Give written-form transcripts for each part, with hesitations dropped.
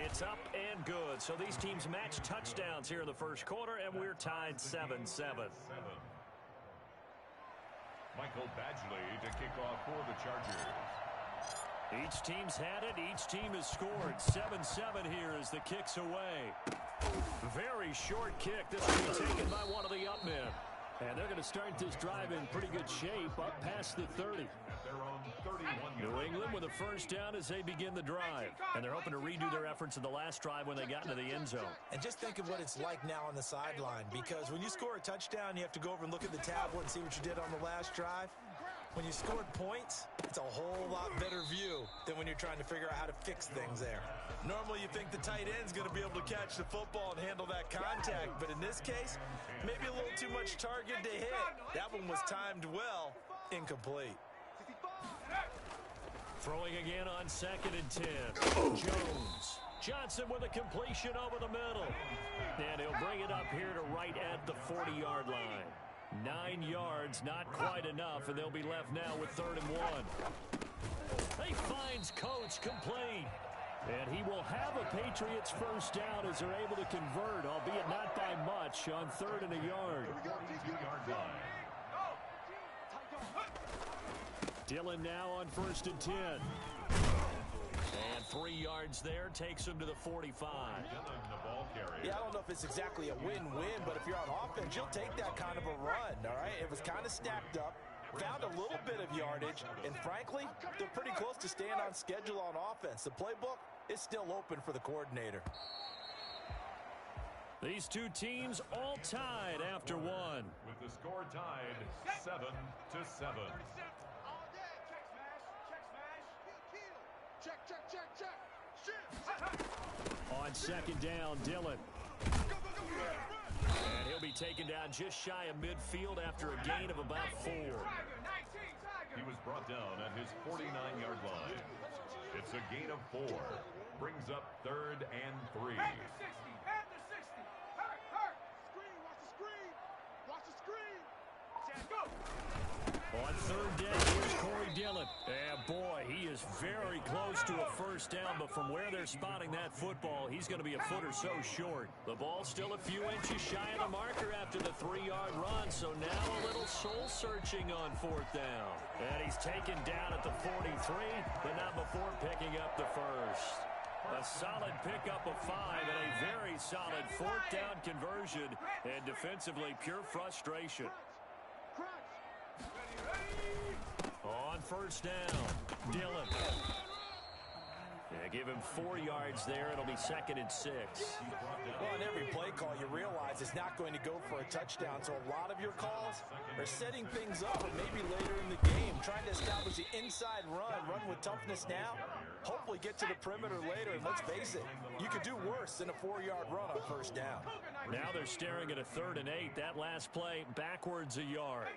It's up and good. So these teams match touchdowns here in the first quarter, and we're tied 7-7. Michael Badgley to kick off for the Chargers. Each team's had it. Each team has scored. 7-7 here as the kick's away. Very short kick. This will be taken by one of the up men. And they're going to start this drive in pretty good shape up past the 30. They're on 31. New England with a first down as they begin the drive. And they're hoping to redo their efforts in the last drive when they got into the end zone. And just think of what it's like now on the sideline, because when you score a touchdown, you have to go over and look at the tablet and see what you did on the last drive. When you scored points, it's a whole lot better view than when you're trying to figure out how to fix things there. Normally, you think the tight end's going to be able to catch the football and handle that contact, but in this case, maybe a little too much target to hit. That one was timed well, incomplete. Throwing again on 2nd and 10. Jones. Johnson with a completion over the middle. And he'll bring it up here to right at the 40-yard line. 9 yards, not quite enough, and they'll be left now with 3rd and 1. He finds Coates complete. And he will have a Patriots first down as they're able to convert, albeit not by much, on 3rd and a yard. Dillon now on 1st and 10. And 3 yards there takes him to the 45. Yeah, I don't know if it's exactly a win-win, but if you're on offense, you'll take that kind of a run, all right? It was kind of stacked up, found a little bit of yardage, and frankly, they're pretty close to staying on schedule on offense. The playbook is still open for the coordinator. These two teams all tied after one. With the score tied 7-7. Check. On 2nd down, Dillon. And he'll be taken down just shy of midfield after a gain of about 4. He was brought down at his 49-yard line. It's a gain of 4. Brings up 3rd and 3. At the 60. Hurt. Watch the screen. Go. On 3rd down, here's Corey Dillon. And boy, he is very close to a first down, but from where they're spotting that football, he's going to be a foot or so short. The ball's still a few inches shy of the marker after the 3-yard run, so now a little soul-searching on 4th down. And he's taken down at the 43, but not before picking up the first. A solid pickup of 5 and a very solid 4th down conversion, and defensively pure frustration. On 1st down, Dillon. Yeah, give him 4 yards there. It'll be 2nd and 6. Well, in every play call, you realize it's not going to go for a touchdown. So a lot of your calls are setting things up, or maybe later in the game, trying to establish the inside run with toughness now, hopefully get to the perimeter later. And let's face it, you could do worse than a 4-yard run on 1st down. Now they're staring at a 3rd and 8. That last play backwards a yard.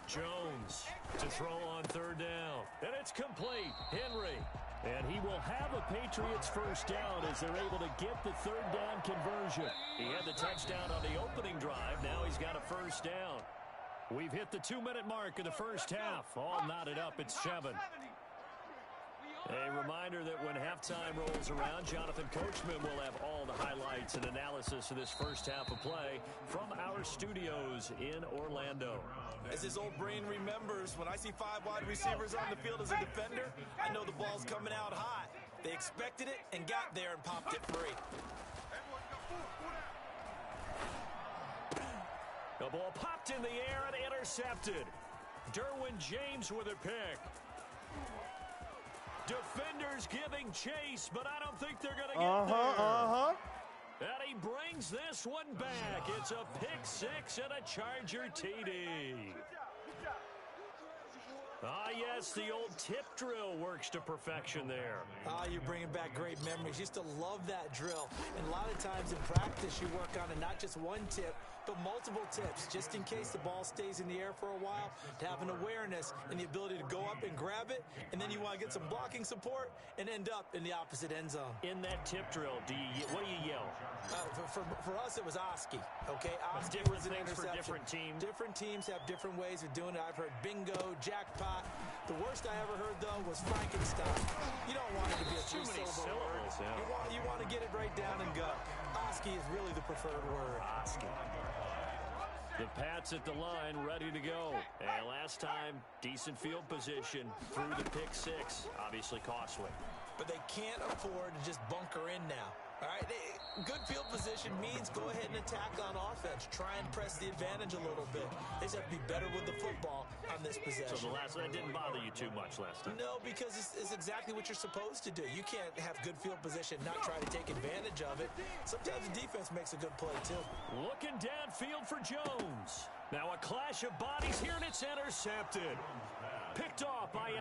Jones to throw on 3rd down. And it's complete. Henry. And he will have a Patriots first down as they're able to get the 3rd down conversion. He had the touchdown on the opening drive. Now he's got a first down. We've hit the 2-minute mark in the first half. All knotted up at 7. A reminder that when halftime rolls around, Jonathan Coachman will have all the highlights and analysis of this first half of play from our studios in Orlando. As his old brain remembers, when I see 5 wide receivers on the field as a defender, I know the ball's coming out hot. They expected it and got there and popped it free. The ball popped in the air and intercepted. Derwin James with a pick. Defenders giving chase, but I don't think they're going to get there. And he brings this one back. It's a pick 6 and a Charger TD. Ah, yes, the old tip drill works to perfection there. Ah, you're bringing back great memories. Used to love that drill. And a lot of times in practice, you work on it, not just one tip, but multiple tips, just in case the ball stays in the air for a while, to have an awareness and the ability to go up and grab it, and then you want to get some blocking support and end up in the opposite end zone. In that tip drill, what do you yell? For us, it was Oski, okay? Oski Different was an things for interception. different teams. Different teams have different ways of doing it. I've heard bingo, jackpot. The worst I ever heard, though, was Frankenstein. You don't want it to be a Too many three-syllable word. syllables, yeah. You want to get it right down and go. Oski is really the preferred word. Oski. The Pats at the line, ready to go. And last time, decent field position through the pick six. Obviously costly. But they can't afford to just bunker in now. All right, good field position means go ahead and attack on offense. Try and press the advantage a little bit. They just have to be better with the football on this possession. So that didn't bother you too much last time? No, because it's exactly what you're supposed to do. You can't have good field position, not try to take advantage of it. Sometimes the defense makes a good play, too. Looking downfield for Jones. Now a clash of bodies here, and it's intercepted. Picked off by...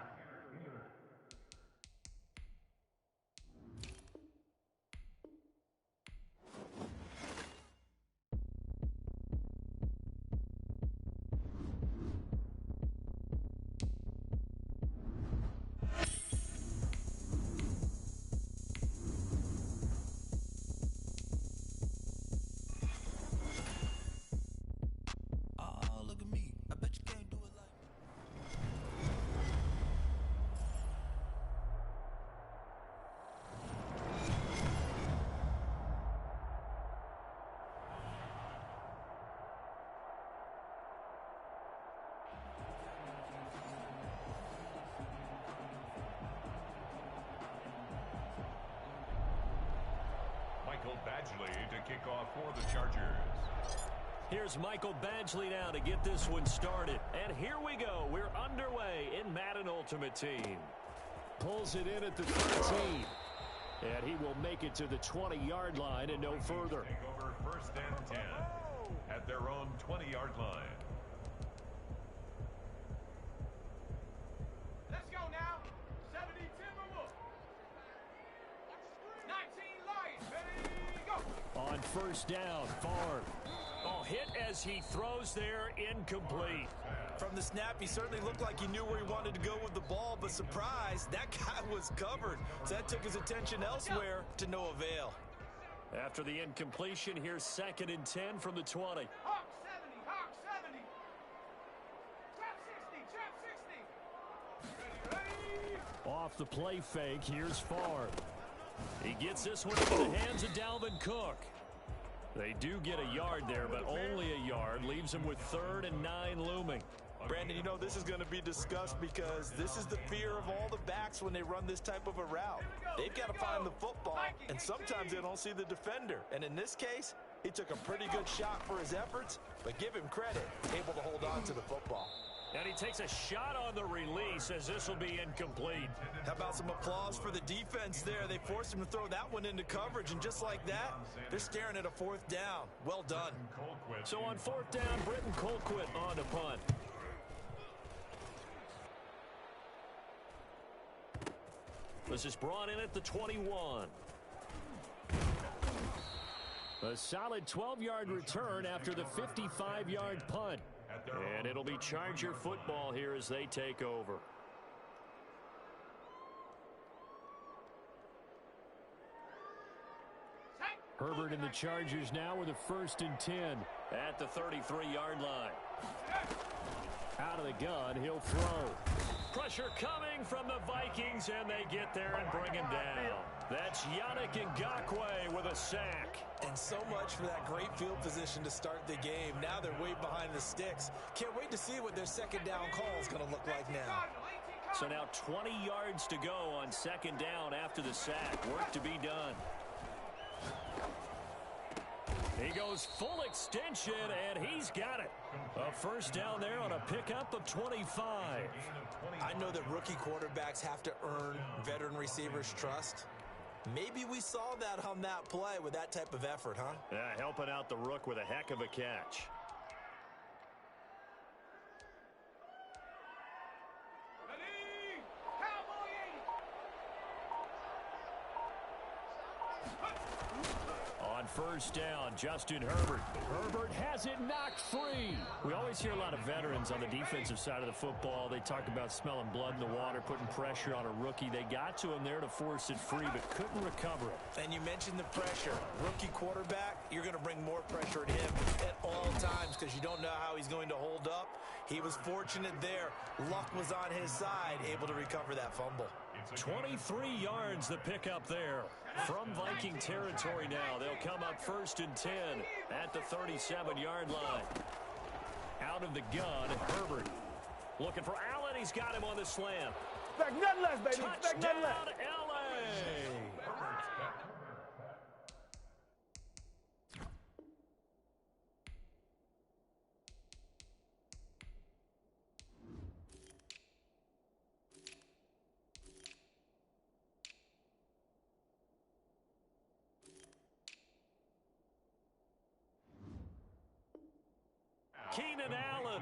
Michael Badgley to kick off for the Chargers. Here's Michael Badgley now to get this one started. And here we go. We're underway in Madden Ultimate Team. Pulls it in at the 13. And he will make it to the 20-yard line and no further. Take over 1st and 10 at their own 20-yard line. Let's go now. 70 Timberwolves. 19 Lions. Ready, go. On 1st down, Favre. Oh, hit as he throws there, incomplete. From the snap, he certainly looked like he knew where he wanted to go with the ball, but surprise, that guy was covered. So that took his attention elsewhere to no avail. After the incompletion, here's 2nd and 10 from the 20. Hawk 70. Hawk 70. Trap 60. Trap 60. Ready, ready. Off the play fake, here's Favre. He gets this one into the hands of Dalvin Cook. They do get a yard there, but only a yard. Leaves him with 3rd and 9 looming. Brandon, you know this is going to be discussed because this is the fear of all the backs when they run this type of a route. They've got to find the football, and sometimes they don't see the defender. And in this case, he took a pretty good shot for his efforts, but give him credit, able to hold on to the football. And he takes a shot on the release as this will be incomplete. How about some applause for the defense there? They forced him to throw that one into coverage, and just like that, they're staring at a 4th down. Well done. So on 4th down, Britton Colquitt on to punt. This is brought in at the 21. A solid 12-yard return after the 55-yard punt. And it'll be Charger football here as they take over. Herbert and the Chargers now with a 1st and 10 at the 33-yard line. Out of the gun, he'll throw. Pressure coming from the Vikings, and they get there and bring him down. That's Yannick Ngakoue with a sack. And so much for that great field position to start the game. Now they're way behind the sticks. Can't wait to see what their 2nd down call is going to look like now. So now 20 yards to go on 2nd down after the sack. Work to be done. He goes full extension, and he's got it. A 1st down there on a pickup of 25. I know that rookie quarterbacks have to earn veteran receivers' trust. Maybe we saw that on that play with that type of effort, huh? Yeah, helping out the rook with a heck of a catch. Ready, Cowboy 80. on first down. Justin Herbert. Herbert has it knocked free. We always hear a lot of veterans on the defensive side of the football. They talk about smelling blood in the water, putting pressure on a rookie. They got to him there to force it free, but couldn't recover it. And you mentioned the pressure. Rookie quarterback, you're going to bring more pressure to him at all times because you don't know how he's going to hold up. He was fortunate there. Luck was on his side, able to recover that fumble. 23 yards the pickup there. From Viking territory now, they'll come up 1st and 10 at the 37-yard line. Out of the gun, Herbert. Looking for Allen. He's got him on the slam. Expect nothing less, baby. Expect nothing less. Touchdown, L.A. Keenan Allen,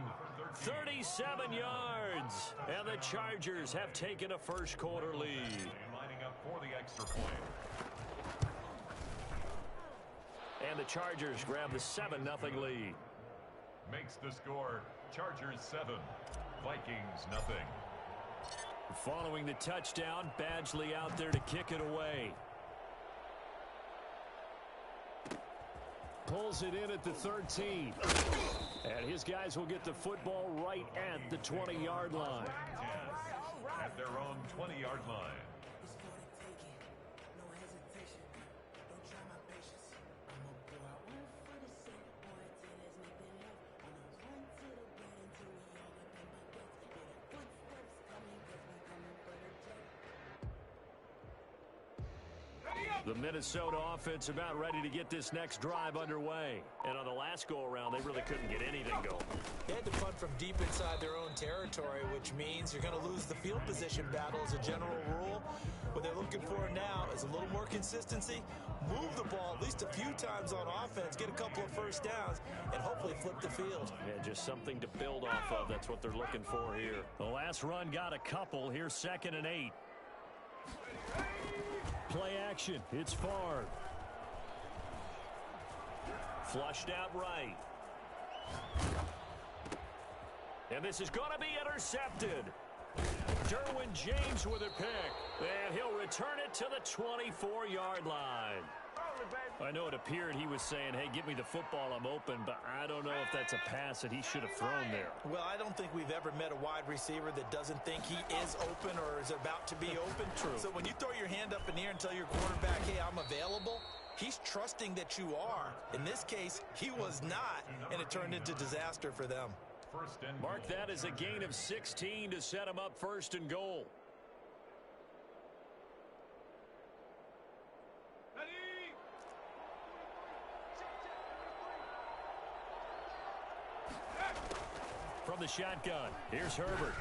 37 yards. And the Chargers have taken a first-quarter lead. Lining up for the extra point. And the Chargers grab the 7-0 lead. Makes the score Chargers 7, Vikings nothing. Following the touchdown, Badgley out there to kick it away. Pulls it in at the 13. And his guys will get the football right at the 20-yard line. At their own 20-yard line. The Minnesota offense about ready to get this next drive underway. And on the last go-around, they really couldn't get anything going. They had to punt from deep inside their own territory, which means you're going to lose the field position battle as a general rule. What they're looking for now is a little more consistency, move the ball at least a few times on offense, get a couple of first downs, and hopefully flip the field. Yeah, just something to build off of. That's what they're looking for here. The last run got a couple. Here's 2nd and 8. Play action. It's Favre. Flushed out right. And this is going to be intercepted. Derwin James with a pick. And he'll return it to the 24-yard line. I know it appeared he was saying, hey, give me the football, I'm open, but I don't know if that's a pass that he should have thrown there. Well, I don't think we've ever met a wide receiver that doesn't think he is open or is about to be open. True. So when you throw your hand up in the air and tell your quarterback, hey, I'm available, he's trusting that you are. In this case, he was not, and it turned into disaster for them. Mark that as a gain of 16 to set him up 1st and goal. From the shotgun, here's Herbert.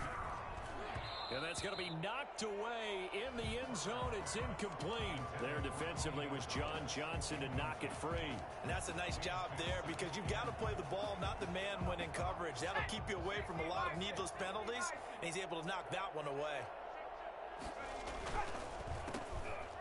And that's going to be knocked away in the end zone. It's incomplete. There defensively was John Johnson to knock it free. And that's a nice job there because you've got to play the ball, not the man when in coverage. That'll keep you away from a lot of needless penalties, and he's able to knock that one away.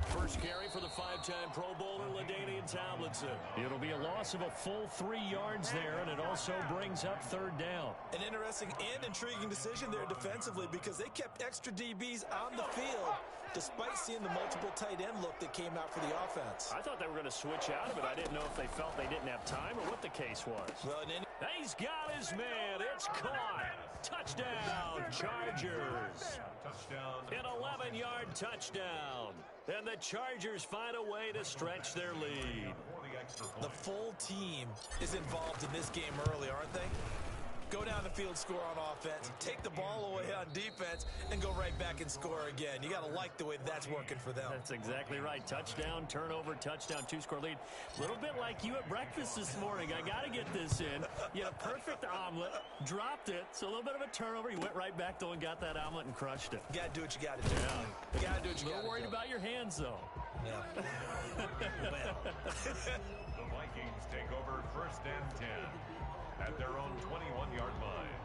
First carry for the 5-time Pro Bowler, LaDainian Tomlinson. It'll be a loss of a full 3 yards there, and it also brings up 3rd down. An interesting and intriguing decision there defensively because they kept extra DBs on the field despite seeing the multiple tight end look that came out for the offense. I thought they were going to switch out of it. I didn't know if they felt they didn't have time or what the case was. Well, he's got his man. It's caught. Touchdown, Chargers. An 11-yard touchdown. And the Chargers find a way to stretch their lead. The full team is involved in this game early, aren't they? Go down the field, score on offense, take the ball away on defense, and go right back and score again. You got to like the way that's working for them. That's exactly right. Touchdown, turnover, touchdown, 2-score lead. A little bit like you at breakfast this morning. I got to get this in. You had a perfect omelet, dropped it, so a little bit of a turnover. You went right back, though, and got that omelet and crushed it. You got to do what you got to do. Yeah. You got to do what you got to do. A little worried about your hands, though. Yeah. The Vikings take over 1st and 10 at their own 21-yard line.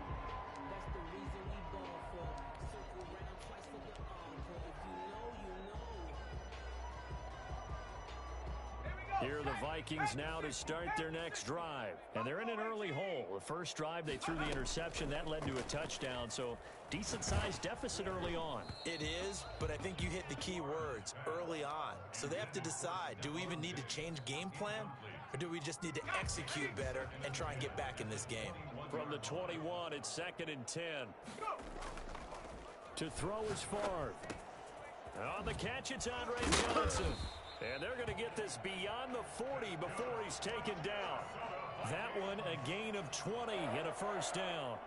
Here we Here are the Vikings now to start their next drive. And they're in an early hole. The first drive, they threw the interception. That led to a touchdown. So decent-sized deficit early on. It is, but I think you hit the key words, early on. So they have to decide, do we even need to change game plan? Or do we just need to execute better and try and get back in this game? From the 21, it's 2nd and 10. To throw is Favre. On the catch, it's Andre Johnson. And they're going to get this beyond the 40 before he's taken down. That one, a gain of 20 and a first down.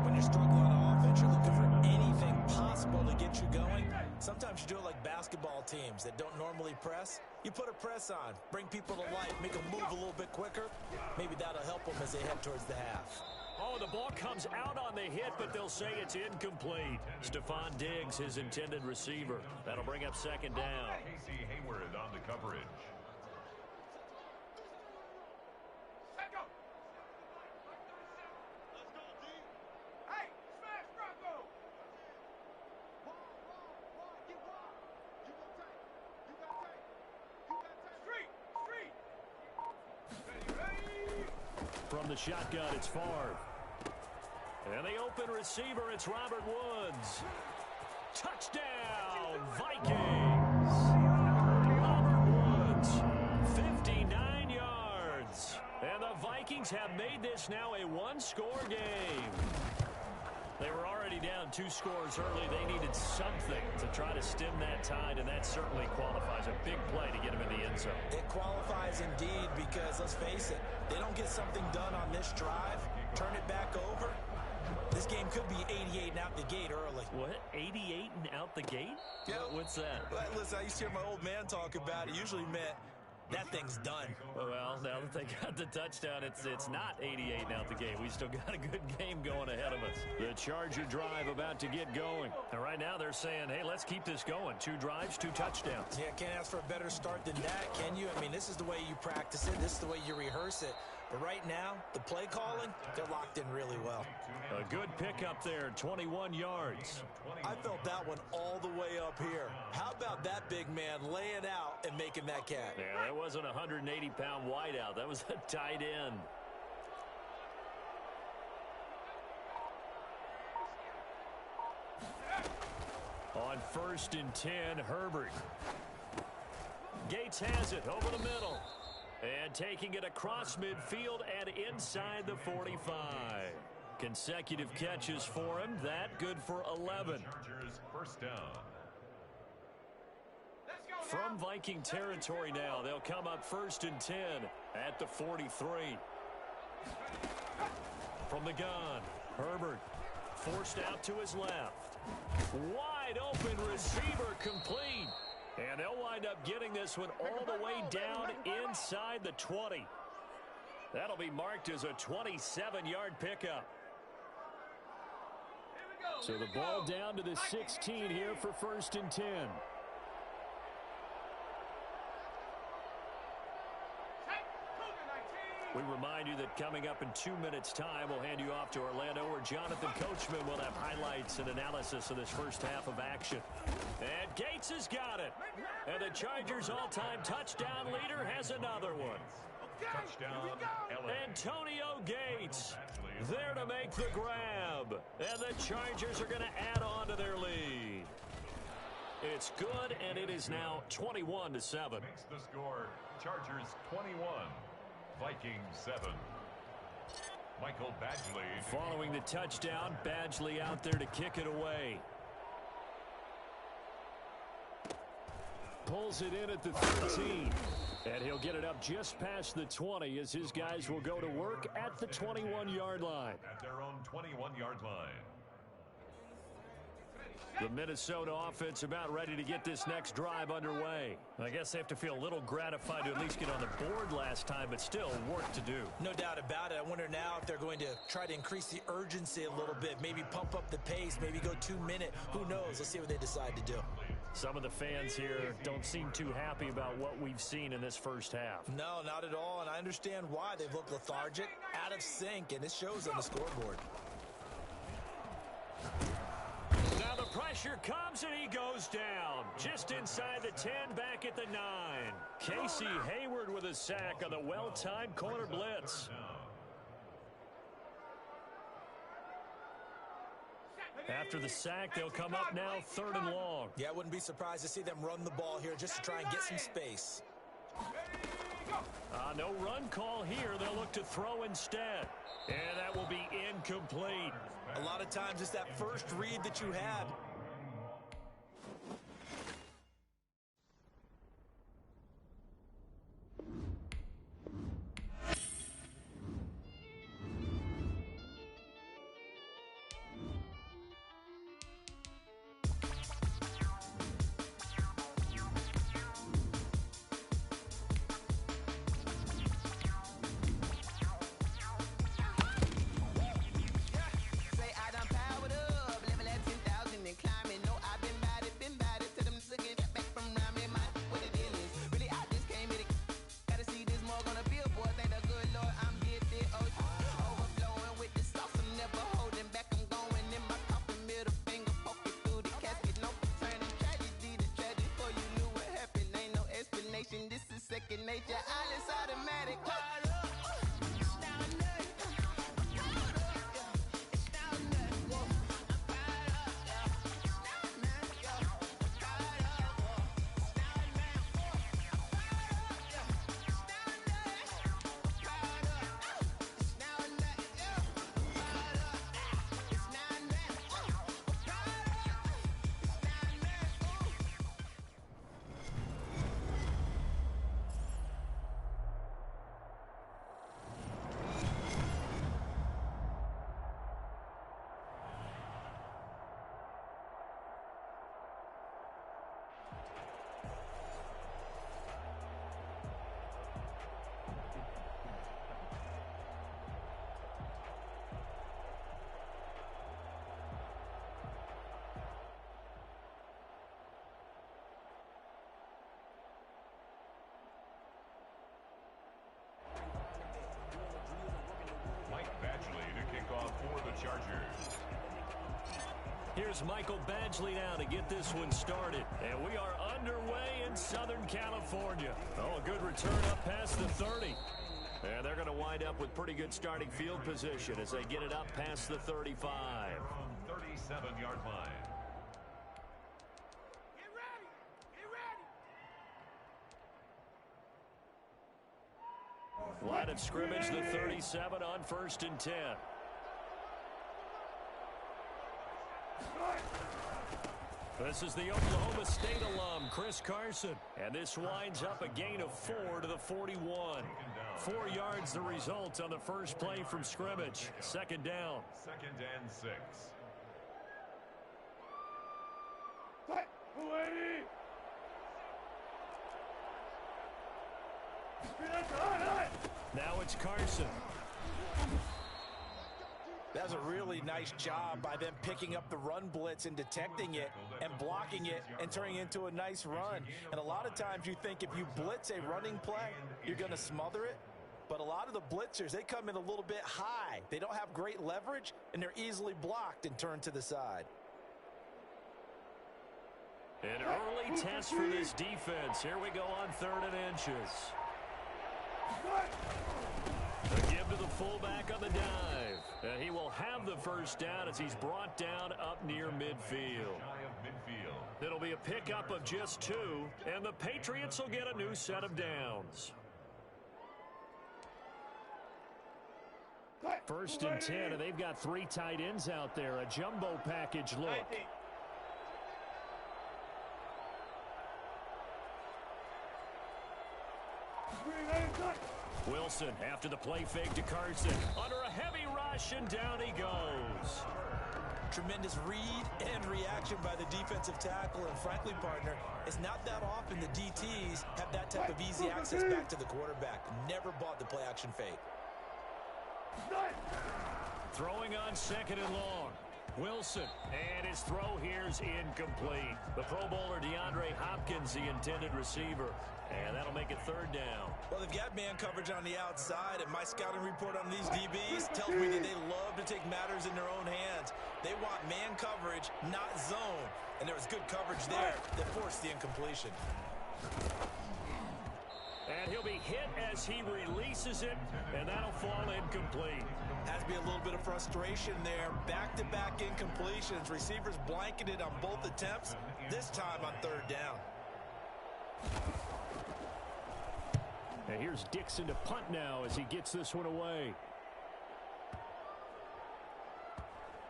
When you're struggling on offense, you're looking for anything possible to get you going. Sometimes you do it like basketball teams that don't normally press. You put a press on, bring people to life, make them move a little bit quicker. Maybe that'll help them as they head towards the half. Oh, the ball comes out on the hit, but they'll say it's incomplete. Stephon Diggs, his intended receiver. That'll bring up 2nd down. Casey Hayward on the coverage. From the shotgun, it's Favre. And the open receiver, it's Robert Woods. Touchdown, Vikings! Robert Woods, 59 yards. And the Vikings have made this now a one-score game. They were already down 2 scores early. They needed something to try to stem that tide, and that certainly qualifies. A big play to get them in the end zone. It qualifies indeed because, let's face it, they don't get something done on this drive, turn it back over, this game could be 88 and out the gate early. What? 88 and out the gate? Yeah. What's that? Listen, I used to hear my old man talk about it. Usually meant that thing's done. Well, now that they got the touchdown, it's not 88 and out the gate. We still got a good game going ahead of us. The Charger drive about to get going. And right now they're saying, hey, let's keep this going. 2 drives, 2 touchdowns. Yeah, can't ask for a better start than that, can you? I mean, this is the way you practice it. This is the way you rehearse it. But right now, the play calling, they're locked in really well. A good pickup there, 21 yards. I felt that one all the way up here. How about that big man laying out and making that catch? Yeah, that wasn't a 180-pound wideout. That was a tight end. On 1st and 10, Herbert. Gates has it over the middle. And taking it across midfield and inside the 45. Consecutive catches for him. That good for 11. Chargers first down. From Viking territory now, they'll come up 1st and 10 at the 43. From the gun, Herbert forced out to his left. Wide open receiver complete. And they'll wind up getting this one all the way down inside the 20. That'll be marked as a 27-yard pickup. So the ball down to the 16 here for 1st and 10. We remind you that coming up in 2 minutes' time, we'll hand you off to Orlando, where Jonathan Coachman will have highlights and analysis of this first half of action. And Gates has got it. And the Chargers' all-time touchdown leader has another one. Touchdown, LA. Antonio Gates there to make the grab. And the Chargers are going to add on to their lead. It's good, and it is now 21-7. Makes the score Chargers 21. Vikings 7. Michael Badgley. Following the touchdown, Badgley out there to kick it away. Pulls it in at the 13. And he'll get it up just past the 20 as his guys will go to work at the 21-yard line. At their own 21-yard line. The Minnesota offense about ready to get this next drive underway. I guess they have to feel a little gratified to at least get on the board last time, but still work to do. No doubt about it. I wonder now if they're going to try to increase the urgency a little bit, maybe pump up the pace, maybe go 2 minute. Who knows? Let's see what they decide to do. Some of the fans here don't seem too happy about what we've seen in this first half. No, not at all, and I understand why. They've looked lethargic, out of sync, and it shows on the scoreboard. Now the pressure pressure comes, and he goes down. Just inside the 10, back at the 9. Casey Hayward with a sack on the well-timed corner blitz. After the sack, they'll come up now 3rd and long. Yeah, I wouldn't be surprised to see them run the ball here just to try and get some space. No run call here. They'll look to throw instead. And that will be incomplete. A lot of times it's that first read that you had. Chargers. Here's Michael Badgley now to get this one started. And we are underway in Southern California. Oh, a good return up past the 30. And they're going to wind up with pretty good starting field position as they get it up past the 35. From 37-yard line. Get ready! Get ready! Line of scrimmage, the 37 on 1st and 10. This is the Oklahoma State alum, Chris Carson. And this winds up a gain of 4 to the 41. 4 yards the result on the first play from scrimmage. 2nd down. 2nd and 6. Now it's Carson. That was a really nice job by them picking up the run blitz and detecting it and blocking it and turning it into a nice run. And a lot of times you think if you blitz a running play, you're going to smother it. But a lot of the blitzers, they come in a little bit high. They don't have great leverage, and they're easily blocked and turned to the side. An early test for this defense. Here we go on 3rd and inches. The give to the fullback on the dive. And he will have the first down as he's brought down up near midfield. It'll be a pickup of just 2, and the Patriots will get a new set of downs. 1st and 10, and they've got 3 tight ends out there. A jumbo package look. Wilson after the play fake to Carson. Under a heavy rush, and down he goes. Tremendous read and reaction by the defensive tackle. And frankly, partner, it's not that often the DTs have that type of easy access back to the quarterback. Never bought the play action fake. Throwing on 2nd and long. Wilson, and his throw here is incomplete. The Pro Bowler DeAndre Hopkins, the intended receiver, and that'll make it third down. Well, they've got man coverage on the outside, and my scouting report on these DBs tells me that they love to take matters in their own hands. They want man coverage, not zone, and there was good coverage there that forced the incompletion. And he'll be hit as he releases it, and that'll fall incomplete. Has to be a little bit of frustration there. Back-to-back incompletions. Receivers blanketed on both attempts, this time on third down. And here's Dixon to punt now as he gets this one away.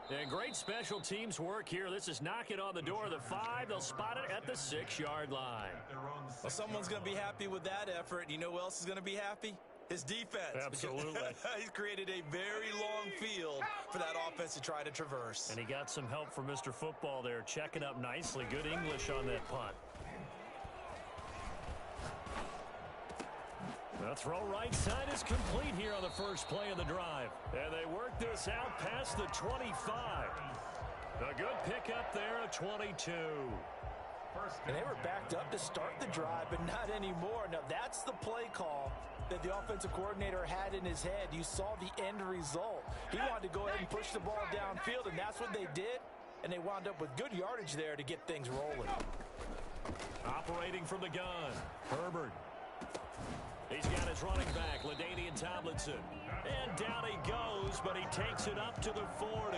And great special teams work here. This is knocking on the door of the 5. They'll spot it at the 6-yard line. Well, someone's going to be happy with that effort. You know who else is going to be happy? His defense. Absolutely. He's created a very long field for that offense to try to traverse. And he got some help from Mr. Football there, checking up nicely. Good English on that punt. The throw right side is complete here on the first play of the drive. And they work this out past the 25. A good pickup there at 22. And they were backed up to start the drive, but not anymore. Now, that's the play call that the offensive coordinator had in his head. You saw the end result. He wanted to go ahead and push the ball downfield, and that's what they did. And they wound up with good yardage there to get things rolling. Operating from the gun, Herbert. He's got his running back, LaDainian Tomlinson. And down he goes, but he takes it up to the 40.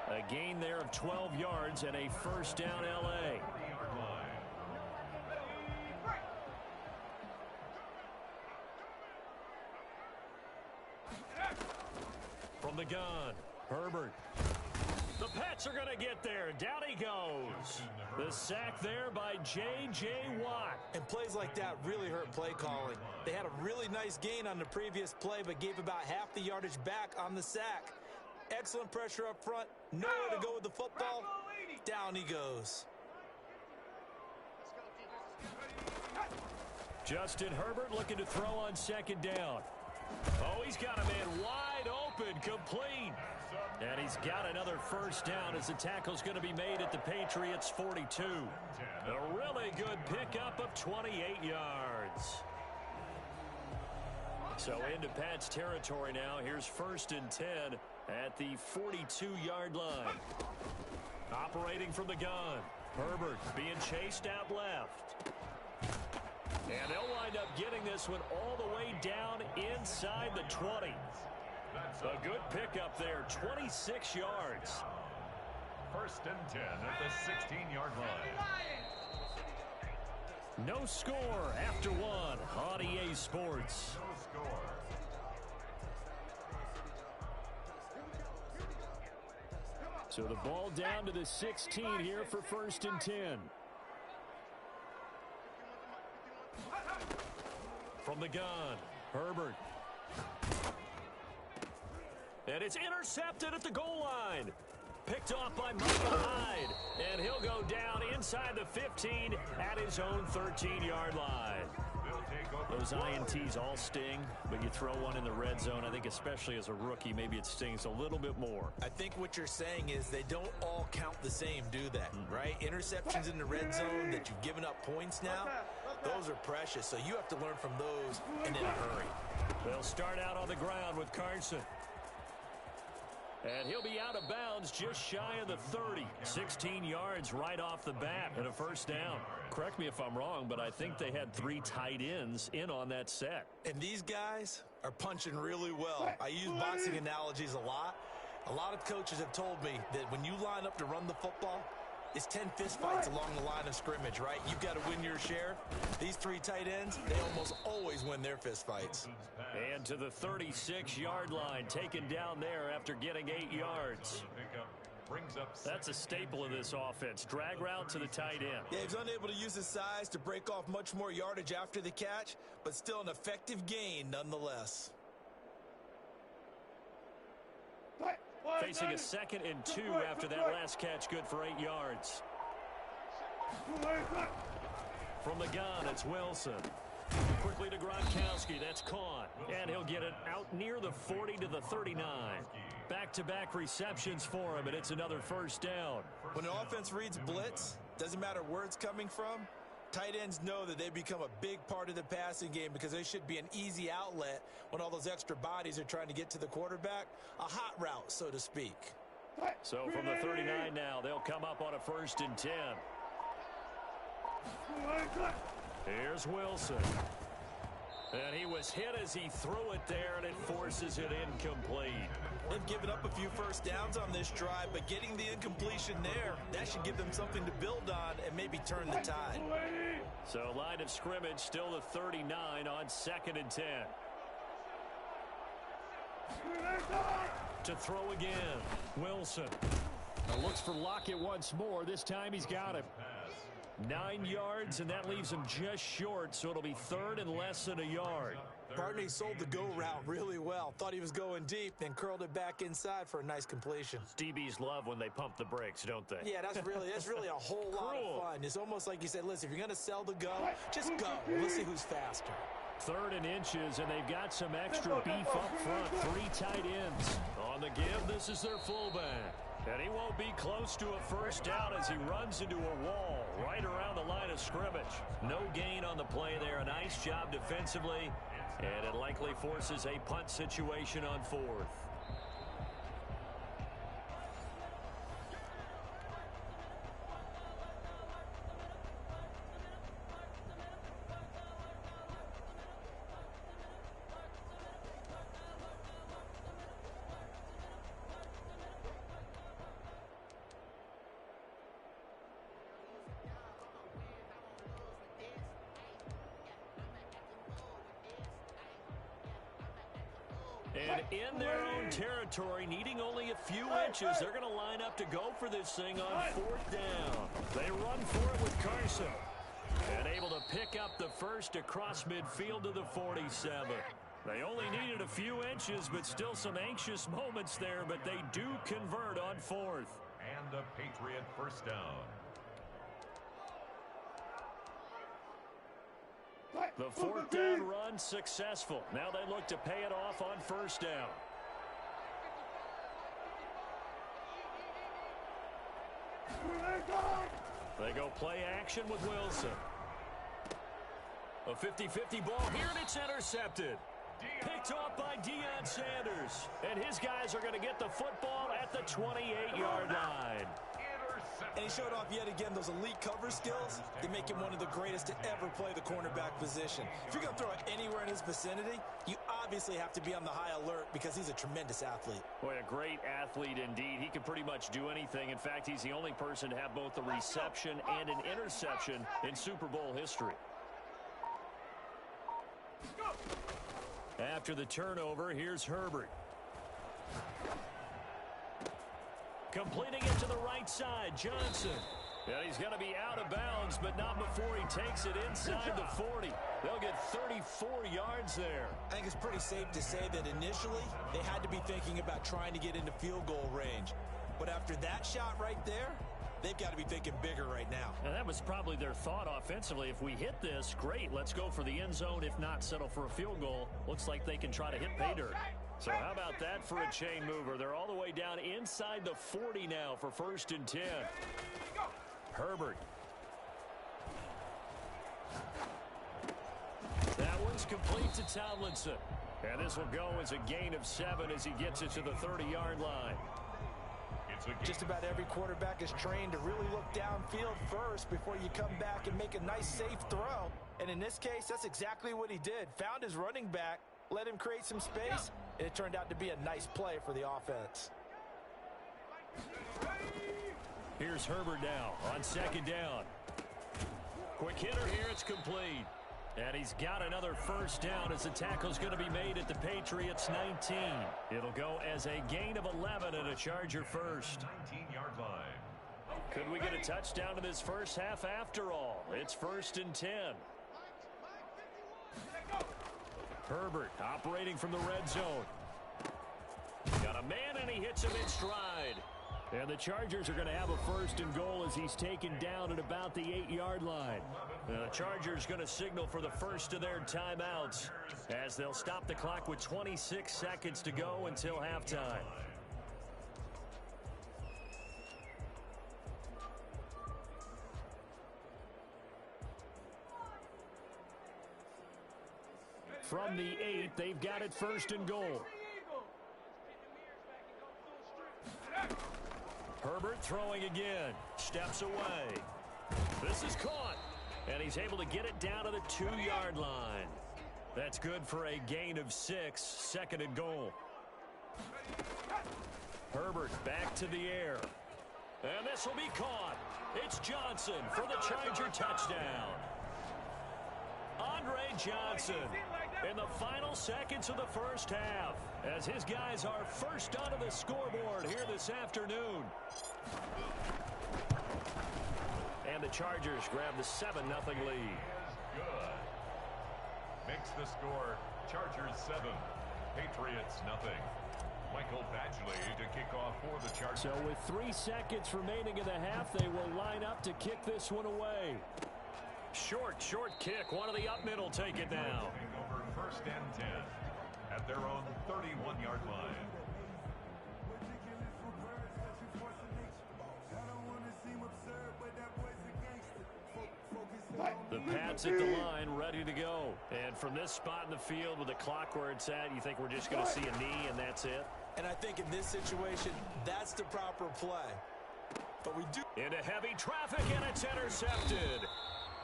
A gain there of 12 yards and a first down L.A. From the gun, Herbert. The Pats are going to get there. Down he goes. The sack there by J.J. Watt. And plays like that really hurt play calling. They had a really nice gain on the previous play, but gave about half the yardage back on the sack. Excellent pressure up front. Nowhere to go with the football. Down he goes. Justin Herbert looking to throw on second down. Oh, he's got a man wide open, complete. And he's got another first down as the tackle's going to be made at the Patriots' 42. A really good pickup of 28 yards. So into Pat's territory now. Here's 1st and 10 at the 42-yard line. Operating from the gun. Herbert being chased out left. And they'll wind up getting this one all the way down inside the 20. A good pickup there, 26 yards. 1st and 10 at the 16-yard line. No score after one on EA Sports. No score. So the ball down to the 16 here for 1st and 10. From the gun, Herbert. And it's intercepted at the goal line. Picked off by Michael Hyde. And he'll go down inside the 15 at his own 13-yard line. Those INTs all sting, but you throw one in the red zone, I think especially as a rookie, maybe it stings a little bit more. I think what you're saying is they don't all count the same, do they? Right? Interceptions in the red zone that you've given up points now, those are precious. So you have to learn from those and in a hurry. They'll start out on the ground with Carson. And he'll be out of bounds just shy of the 30. 16 yards right off the bat and a first down. Correct me if I'm wrong, but I think they had 3 tight ends in on that set. And these guys are punching really well. I use boxing analogies a lot. A lot of coaches have told me that when you line up to run the football, it's 10 fistfights along the line of scrimmage, right? You've got to win your share. These 3 tight ends, they almost always win their fistfights. And to the 36-yard line, taken down there after getting 8 yards. That's a staple of this offense. Drag route to the tight end. Yeah, he's unable to use his size to break off much more yardage after the catch, but still an effective gain nonetheless. Facing a 2nd and 2 after that last catch, good for 8 yards. From the gun, it's Wilson. Quickly to Gronkowski. Gronkowski. That's caught. And he'll get it out near the 40 to the 39. Back-to-back receptions for him, and it's another first down. When an offense reads blitz, doesn't matter where it's coming from, tight ends know that they become a big part of the passing game because they should be an easy outlet when all those extra bodies are trying to get to the quarterback. A hot route, so to speak. So from the 39 now, they'll come up on a 1st and 10. Here's Wilson. And he was hit as he threw it there, and it forces it incomplete. They've given up a few first downs on this drive, but getting the incompletion there, that should give them something to build on and maybe turn the tide. So line of scrimmage still the 39 on 2nd and 10. To throw again, Wilson. Now looks for Lockett once more. This time he's got him. 9 yards, and that leaves him just short, so it'll be 3rd and less than a yard. Barney sold the go route really well. Thought he was going deep, then curled it back inside for a nice completion. DBs love when they pump the brakes, don't they? Yeah, that's really a whole lot of fun. It's almost like you said, listen, if you're going to sell the go, just go. Let's see who's faster. 3rd and inches, and they've got some extra beef up front. 3 tight ends. On the give, this is their fullback. And he won't be close to a first down as he runs into a wall right around the line of scrimmage. No gain on the play there. A nice job defensively, and it likely forces a punt situation on 4th. And in their own territory, needing only a few inches, they're going to line up to go for this thing on 4th down. They run for it with Carson. And able to pick up the first across midfield to the 47. They only needed a few inches, but still some anxious moments there, but they do convert on 4th. And a Patriot first down. The 4th down run successful. Now they look to pay it off on 1st down. They go play action with Wilson. A 50-50 ball here, and it's intercepted. Picked off by Deion Sanders. And his guys are going to get the football at the 28-yard line. And he showed off yet again those elite cover skills that make him one of the greatest to ever play the cornerback position. If you're going to throw it anywhere in his vicinity, you obviously have to be on the high alert because he's a tremendous athlete. Boy, a great athlete indeed. He can pretty much do anything. In fact, he's the only person to have both a reception and an interception in Super Bowl history. After the turnover, here's Herbert. Completing it to the right side, Johnson. And he's going to be out of bounds, but not before he takes it inside the 40. They'll get 34 yards there. I think it's pretty safe to say that initially they had to be thinking about trying to get into field goal range. But after that shot right there, they've got to be thinking bigger right now. And that was probably their thought offensively. If we hit this, great, let's go for the end zone. If not, settle for a field goal. Looks like they can try to hit pay dirt. So how about that for a chain mover? They're all the way down inside the 40 now for 1st and 10. Herbert. That one's complete to Tomlinson. And this will go as a gain of 7 as he gets it to the 30-yard line. Just about every quarterback is trained to really look downfield first before you come back and make a nice, safe throw. And in this case, that's exactly what he did. Found his running back, let him create some space, and it turned out to be a nice play for the offense. Here's Herbert now on 2nd down. Quick hitter here, it's complete. And he's got another first down as the tackle's going to be made at the Patriots' 19. It'll go as a gain of 11 and a Charger first. 19-yard line. Could we get a touchdown in this first half after all? It's 1st and 10. Herbert operating from the red zone. Got a man and he hits him in stride. And the Chargers are going to have a 1st and goal as he's taken down at about the 8-yard line. The Chargers going to signal for the first of their timeouts as they'll stop the clock with 26 seconds to go until halftime. From the 8, they've got it 1st and goal. Herbert throwing again. Steps away. This is caught. And he's able to get it down to the 2-yard line. That's good for a gain of 6. 2nd and goal. Herbert back to the air. And this will be caught. It's Johnson for the Charger touchdown. Andre Johnson in the final seconds of the first half as his guys are first onto the scoreboard here this afternoon. And the Chargers grab the 7-0 lead. Good. Makes the score Chargers 7, Patriots nothing. Michael Badgley to kick off for the Chargers. So with 3 seconds remaining in the half, they will line up to kick this one away. Short kick. One of the up middle take it now. Over 1st and 10 at their own 31-yard line. The Pats at the line, ready to go. And from this spot in the field with the clock where it's at, you think we're just going to see a knee and that's it? And I think in this situation, that's the proper play. But we do. Into heavy traffic, and it's intercepted.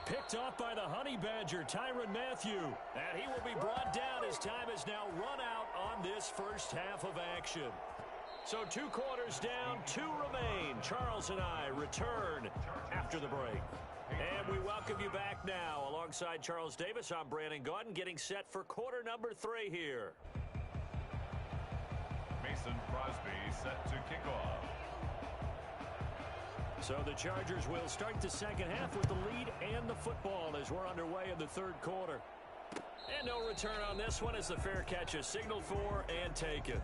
Picked off by the Honey Badger, Tyrann Mathieu. And he will be brought down as time has now run out on this first half of action. So 2 quarters down, 2 remain. Charles and I return after the break. And we welcome you back now. Alongside Charles Davis, I'm Brandon Gaudin, getting set for quarter number 3 here. Mason Crosby set to kick off. So the Chargers will start the second half with the lead and the football as we're underway in the 3rd quarter. And no return on this one as the fair catch is signaled for and taken.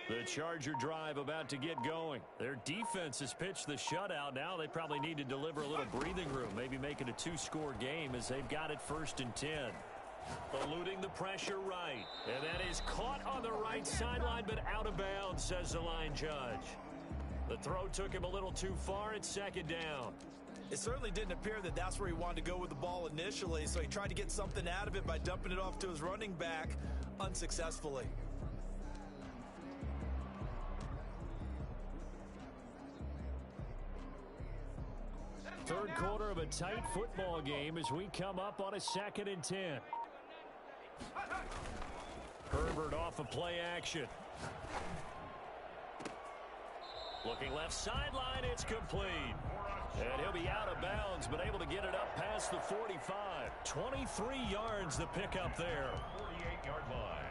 The Charger drive about to get going. Their defense has pitched the shutout. Now they probably need to deliver a little breathing room, maybe make it a 2-score game as they've got it 1st and 10. Eluding the pressure right. And that is caught on the right sideline, but out of bounds, says the line judge. The throw took him a little too far. It's 2nd down. It certainly didn't appear that that's where he wanted to go with the ball initially, so he tried to get something out of it by dumping it off to his running back unsuccessfully. Third quarter of a tight football game as we come up on a 2nd and 10. Herbert off of play action. Looking left sideline, it's complete. And he'll be out of bounds, but able to get it up past the 45. 23 yards the pickup there. 48-yard line.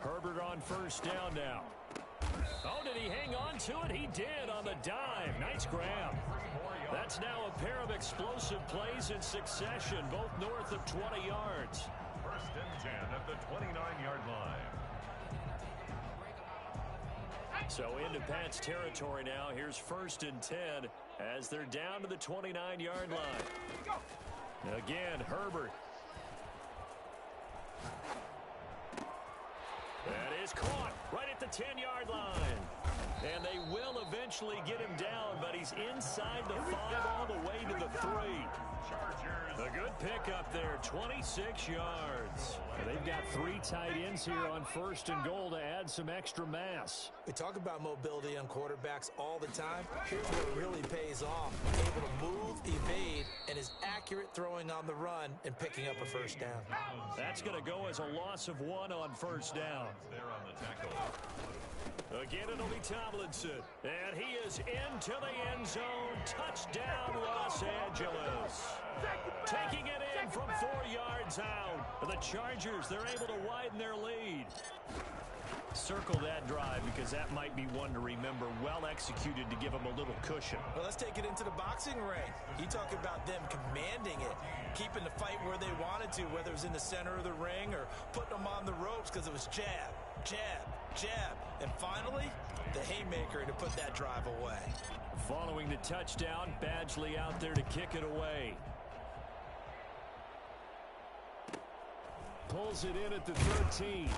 Herbert on 1st down now. Oh, did he hang on to it? He did on the dive. Nice grab. That's now a pair of explosive plays in succession, both north of 20 yards. 1st and 10 at the 29-yard line. So into Pats territory now. Here's 1st and 10 as they're down to the 29-yard line. Again, Herbert. That is caught right at the 10-yard line. And they will eventually get him down, but he's inside the 5 all the way to the 3. A good pickup there, 26 yards. And they've got 3 tight ends here on 1st and goal to add some extra mass. We talk about mobility on quarterbacks all the time. Here's where it really pays off. Able to move, evade, and is accurate throwing on the run and picking up a 1st down. That's going to go as a loss of 1 on 1st down. There on the tackle. Again, it'll be Tomlinson. And he is into the end zone. Touchdown, Los Angeles. Taking it in from 4 yards out. The Chargers, they're able to widen their lead. Circle that drive because that might be one to remember. Well executed to give them a little cushion. Well, let's take it into the boxing ring. You talk about them commanding it, keeping the fight where they wanted to, whether it was in the center of the ring or putting them on the ropes because it was jab, jab, jab. And finally, the haymaker to put that drive away. Following the touchdown, Badgley out there to kick it away. Pulls it in at the 13.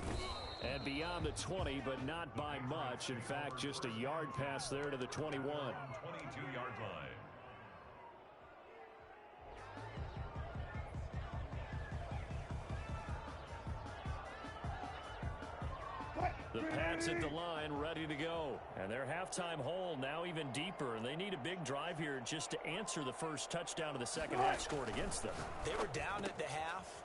And beyond the 20, but not by much. In fact, just a yard pass there to the 21. 22-yard line. The Pats at the line, ready to go. And their halftime hole now even deeper. And they need a big drive here just to answer the first touchdown of the second half scored against them. They were down at the half.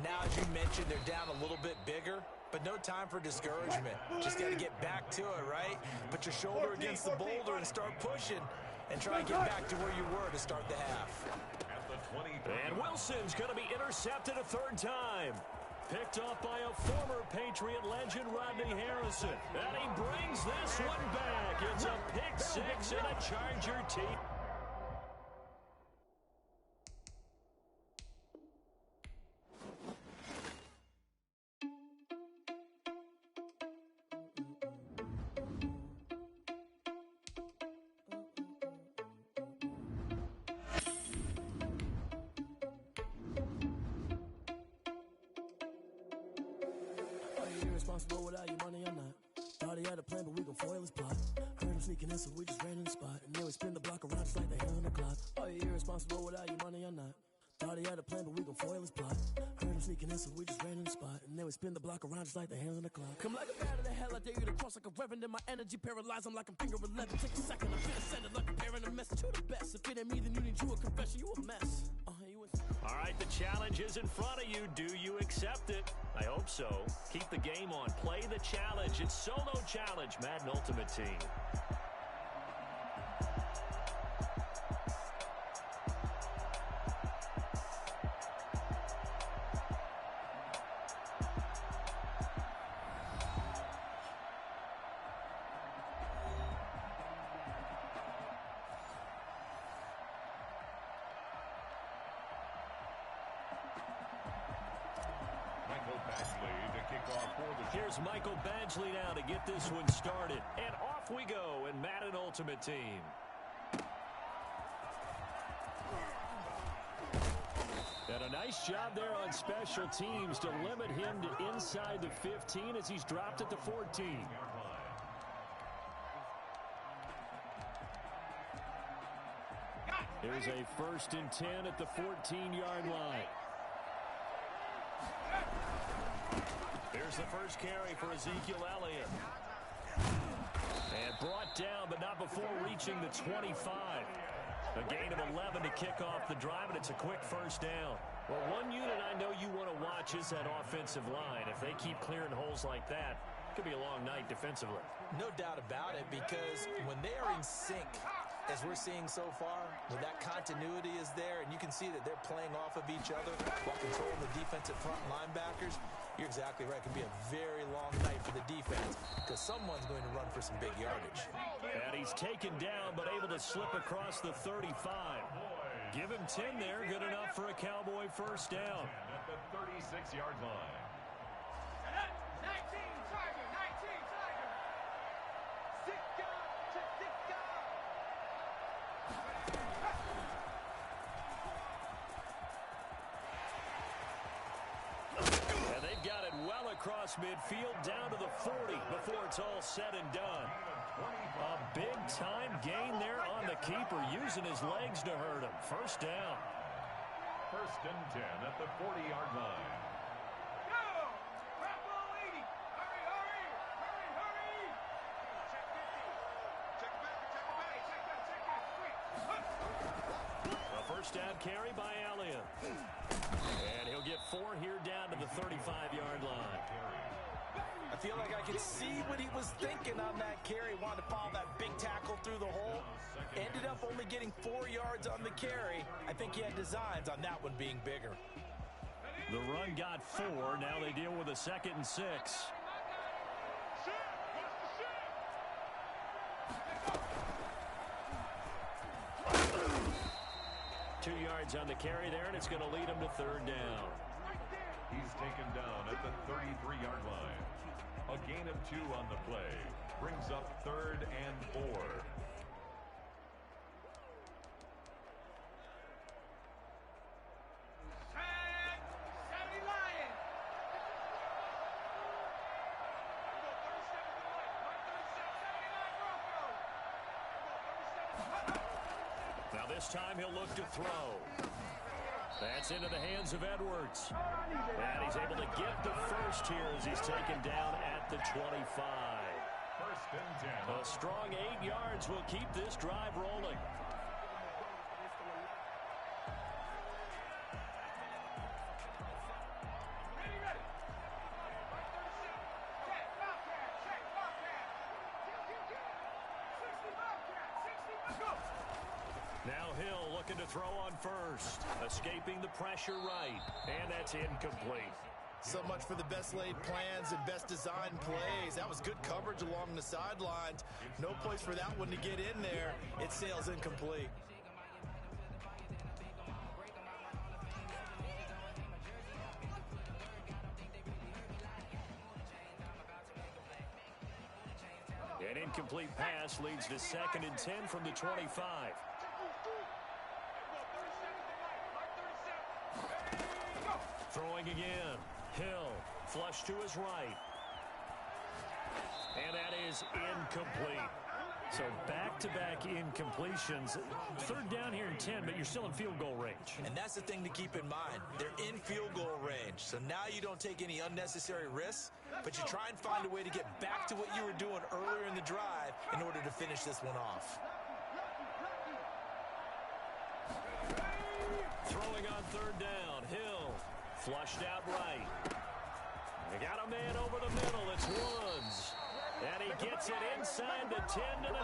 Now, as you mentioned, they're down a little bit bigger. But no time for discouragement. Just got to get back to it, right? Put your shoulder against the boulder and start pushing. And try and get back to where you were to start the half. At the 20. And Wilson's going to be intercepted a 3rd time. Picked off by a former Patriot legend, Rodney Harrison. And he brings this one back. It's a pick 6 and a Charger team. Responsible without your money or not. Thought he had a plan, but we gon' foil his plot. Heard him sneaking in, so we just ran in the spot. And then we spin the block around just like the hell on the clock. Are you irresponsible without your money or not? Thought he had a plan, but we gon' foil his plot. Heard him sneaking in, so we just ran in the spot. And then we spin the block around just like the hell on the clock. Come like a bat of the hell, I dare you to cross like a reverend. In my energy paralyzed, I'm like I'm finger 11. Take a second, I'm finna send it like a parent a message. You the best. If it ain't me, then you need you a confession. You a mess. All right, the challenge is in front of you. Do you accept it? I hope so. Keep the game on. Play the challenge. It's Solo Challenge, Madden Ultimate Team. Here's Michael Badgley now to get this one started. And off we go in Madden Ultimate Team. And a nice job there on special teams to limit him to inside the 15 as he's dropped at the 14. Here's a 1st and 10 at the 14-yard line. Here's the first carry for Ezekiel Elliott. And brought down, but not before reaching the 25. A gain of 11 to kick off the drive, and it's a quick 1st down. Well, one unit I know you want to watch is that offensive line. If they keep clearing holes like that, it could be a long night defensively. No doubt about it, because when they are in sync, as we're seeing so far, when that continuity is there, and you can see that they're playing off of each other while controlling the defensive front linebackers, you're exactly right. It can be a very long night for the defense because someone's going to run for some big yardage. And he's taken down, but able to slip across the 35. Give him 10 there. Good enough for a Cowboy 1st down. At the 36-yard line. 19, Tiger, 19, Tiger. Sit down to sit down. And they've got it well across midfield down to the 40 before it's all said and done. A big-time gain there on the keeper, using his legs to hurt him. First down. 1st and 10 at the 40-yard line. Go! Grab ball 80. Hurry, hurry! Hurry, hurry! Check 50. Check back, check back. Check that, quick. A first down carry by Elliott. And he'll get 4 here down to the 35-yard line. I feel like I could see what he was thinking on that carry. Wanted to follow that big tackle through the hole. Ended up only getting 4 yards on the carry. I think he had designs on that one being bigger. The run got 4. Now they deal with a 2nd and 6. 2 yards on the carry there, and it's going to lead him to 3rd down. He's taken down at the 33-yard line. A gain of 2 on the play. Brings up 3rd and 4. Tag! 70 Lion! Now this time he'll look to throw. That's into the hands of Edwards. And he's able to get the first here as he's taken down at the 25. 1st and 10. A strong 8 yards will keep this drive rolling. Ready, ready! Check, Bobcat, check, Bobcat! 60 Bobcat, 60, let's go! Now Hill looking to throw on first. Escaping the pressure right. And that's incomplete. So much for the best laid plans and best designed plays. That was good coverage along the sidelines. No place for that one to get in there. It sails incomplete. An incomplete pass leads to 2nd and 10 from the 25. Throwing again. Hill, flush to his right. And that is incomplete. So back-to-back incompletions. 3rd down here in 10, but you're still in field goal range. And that's the thing to keep in mind. They're in field goal range. So now you don't take any unnecessary risks, but you try and find a way to get back to what you were doing earlier in the drive in order to finish this one off. Throwing on 3rd down. Hill, flushed out right. They got a man over the middle. It's Woods. And he gets it inside the 10 to the 9.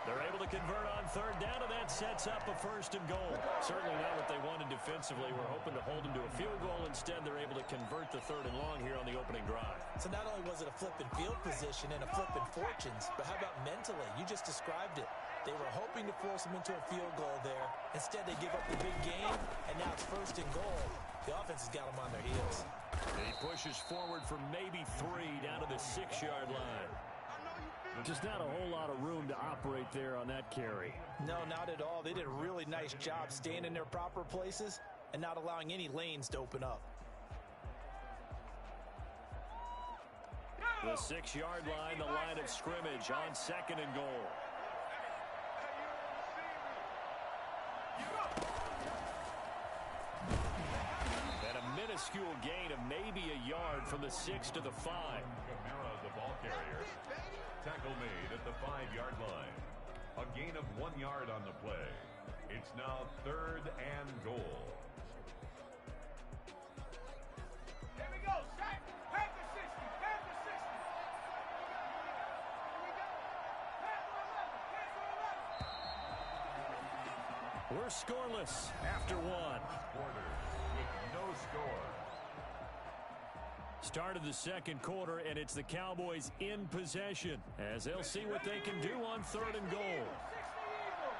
They're able to convert on 3rd down, and that sets up a 1st and goal. Certainly not what they wanted defensively. We're hoping to hold them to a field goal. Instead, they're able to convert the 3rd and long here on the opening drive. So not only was it a flip in field position and a flip in fortunes, but how about mentally? You just described it. They were hoping to force them into a field goal there. Instead, they give up the big game, and now it's 1st and goal. The offense has got them on their heels. And he pushes forward for maybe 3 down to the 6-yard line. Just not a whole lot of room to operate there on that carry. No, not at all. They did a really nice job staying in their proper places and not allowing any lanes to open up. The 6-yard line, the line of scrimmage on 2nd and goal. And a minuscule gain of maybe a yard from the 6 to the 5. Kamara, the ball carrier. Tackle made at the 5-yard line. A gain of 1 yard on the play. It's now 3rd and goal. Here we go, Shaq. Head to 60, head to 60. Here we go. Head to 11, head to 11. We're scoreless after 1. Quarter with no score. Start of the 2nd quarter, and it's the Cowboys in possession as they'll see what they can do on 3rd and goal. 60 Eagle.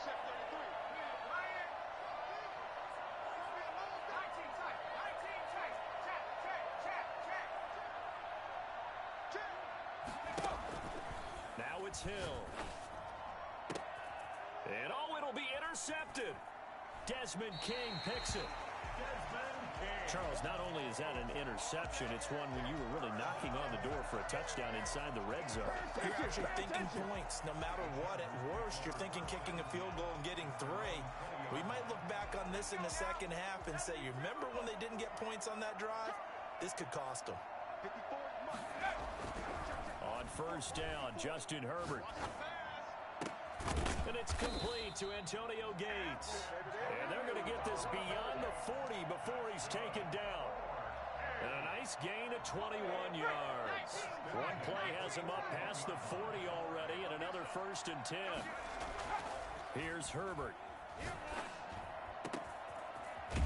Check 33. Lion. 19 tight. 19 tight. Check, check, check, check. Check. Now it's Hill. And oh, it'll be intercepted. Desmond King picks it. Desmond Charles, not only is that an interception, it's one when you were really knocking on the door for a touchdown inside the red zone. You're actually thinking points. No matter what, at worst, you're thinking kicking a field goal and getting 3. We might look back on this in the second half and say, you remember when they didn't get points on that drive? This could cost them. On first down, Justin Herbert. And it's complete to Antonio Gates. And they're going to get this beyond the 40 before he's taken down. And a nice gain of 21 yards. One play has him up past the 40 already, and another 1st and 10. Here's Herbert.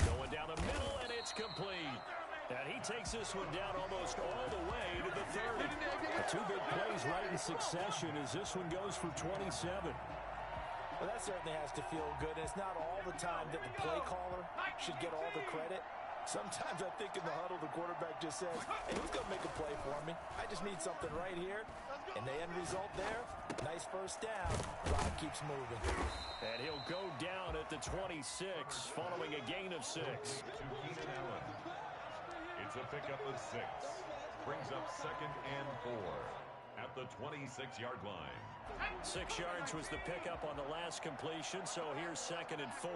Going down the middle, and it's complete. And he takes this one down almost all the way to the 30. Two big plays right in succession as this one goes for 27. Well, that certainly has to feel good. And it's not all the time that the play caller should get all the credit. Sometimes I think in the huddle, the quarterback just says, hey, who's going to make a play for me? I just need something right here. And the end result there, nice first down. Drive keeps moving. And he'll go down at the 26 following a gain of 6. To Keenan Allen. It's a pickup of 6. Brings up 2nd and 4 at the 26-yard line. 6 yards was the pickup on the last completion, so here's 2nd and 4.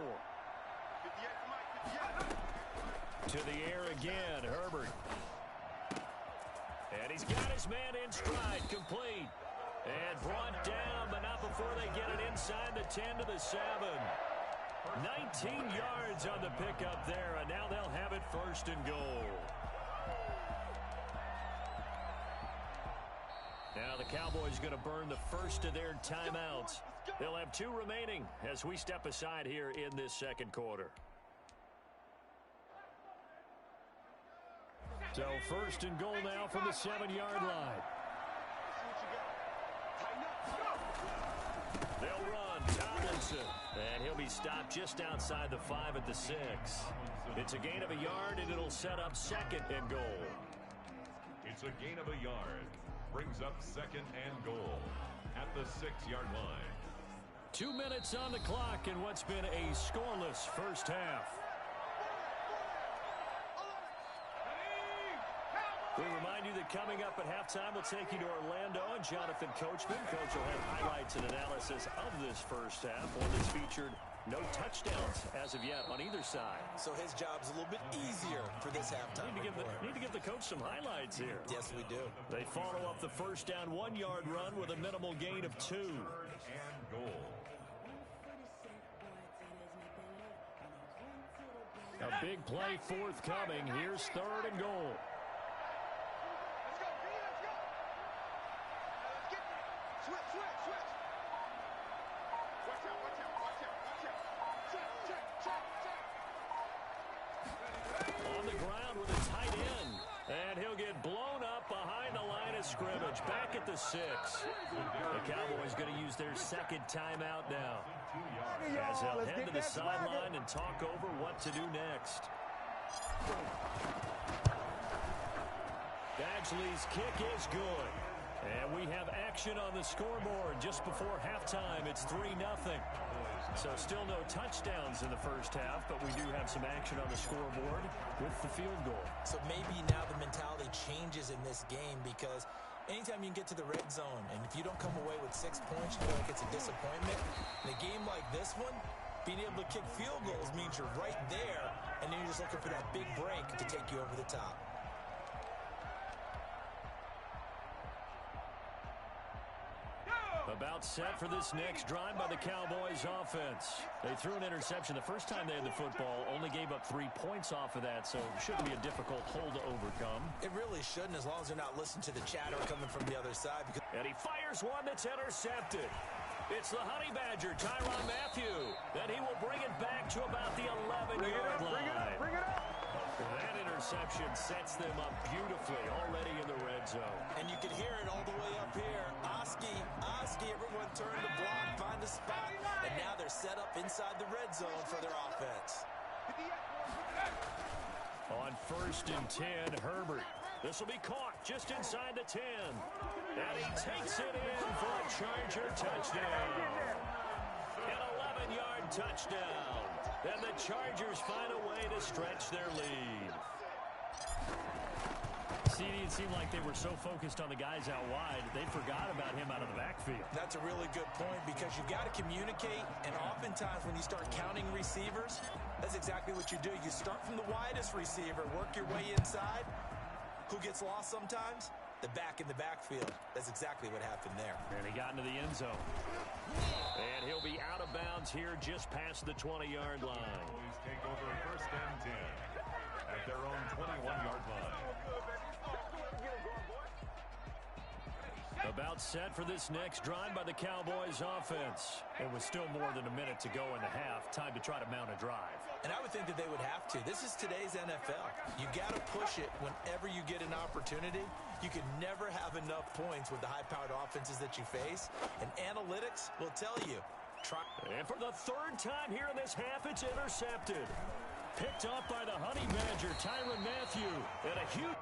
To the air again, Herbert. And he's got his man in stride, complete. And brought down, but not before they get it inside the 10 to the 7. 19 yards on the pickup there, and now they'll have it 1st and goal. Now the Cowboys going to burn the first of their timeouts. They'll have 2 remaining as we step aside here in this second quarter. So 1st and goal now from the 7-yard line. They'll run Tomlinson, and he'll be stopped just outside the 5 at the 6. It's a gain of a yard, and it'll set up 2nd and goal. It's a gain of a yard. Brings up 2nd and goal at the 6-yard line. 2 minutes on the clock in what's been a scoreless first half. We remind you that coming up at halftime, we'll take you to Orlando and Jonathan Coachman. Coach will have highlights and analysis of this first half, one that's featured no touchdowns as of yet on either side. So his job's a little bit easier for this halftime. Need to give the coach some highlights here. Yes, we do. They follow up the first down 1-yard run with a minimal gain of 2. 3rd and goal. A big play forthcoming. Here's 3rd and goal. On the ground with a tight end. And he'll get blown up behind the line of scrimmage. Back at the 6. The Cowboys going to use their 2nd timeout now, as they'll head to the sideline and talk over what to do next. Badgley's kick is good. And we have action on the scoreboard just before halftime. It's 3-0. So still no touchdowns in the first half, but we do have some action on the scoreboard with the field goal. So maybe now the mentality changes in this game, because anytime you can get to the red zone, and if you don't come away with 6 points, you feel like it's a disappointment. In a game like this one, being able to kick field goals means you're right there, and then you're just looking for that big break to take you over the top. About set for this next drive by the Cowboys offense. They threw an interception the first time they had the football, only gave up 3 points off of that, so it shouldn't be a difficult hole to overcome. It really shouldn't, as long as they're not listening to the chatter coming from the other side. And he fires one that's intercepted. It's the Honey Badger, Tyrann Mathieu. Then he will bring it back to about the 11-yard line. Bring it up. That interception sets them up beautifully already in the red zone. And you can hear it all the way up here. Oski, everyone turn the block, find a spot, and now they're set up inside the red zone for their offense. On 1st and 10, Herbert. This will be caught just inside the 10. And he takes it in for a Charger touchdown. An 11-yard touchdown. And the Chargers find a way to stretch their lead. CD, it seemed like they were so focused on the guys out wide, they forgot about him out of the backfield. That's a really good point because you've got to communicate, and oftentimes when you start counting receivers, that's exactly what you do. You start from the widest receiver, work your way inside. Who gets lost sometimes? The back in the backfield. That's exactly what happened there. And he got into the end zone. And he'll be out of bounds here just past the 20-yard line. Cowboys take over first and 10 at their own 21-yard line. About set for this next drive by the Cowboys offense. It was still more than a minute to go in the half. Time to try to mount a drive. And I would think that they would have to. This is today's NFL. You got to push it whenever you get an opportunity. You can never have enough points with the high-powered offenses that you face. And analytics will tell you. And for the third time here in this half, it's intercepted. Picked off by the Honey Badger, Tyrann Mathieu. And a huge...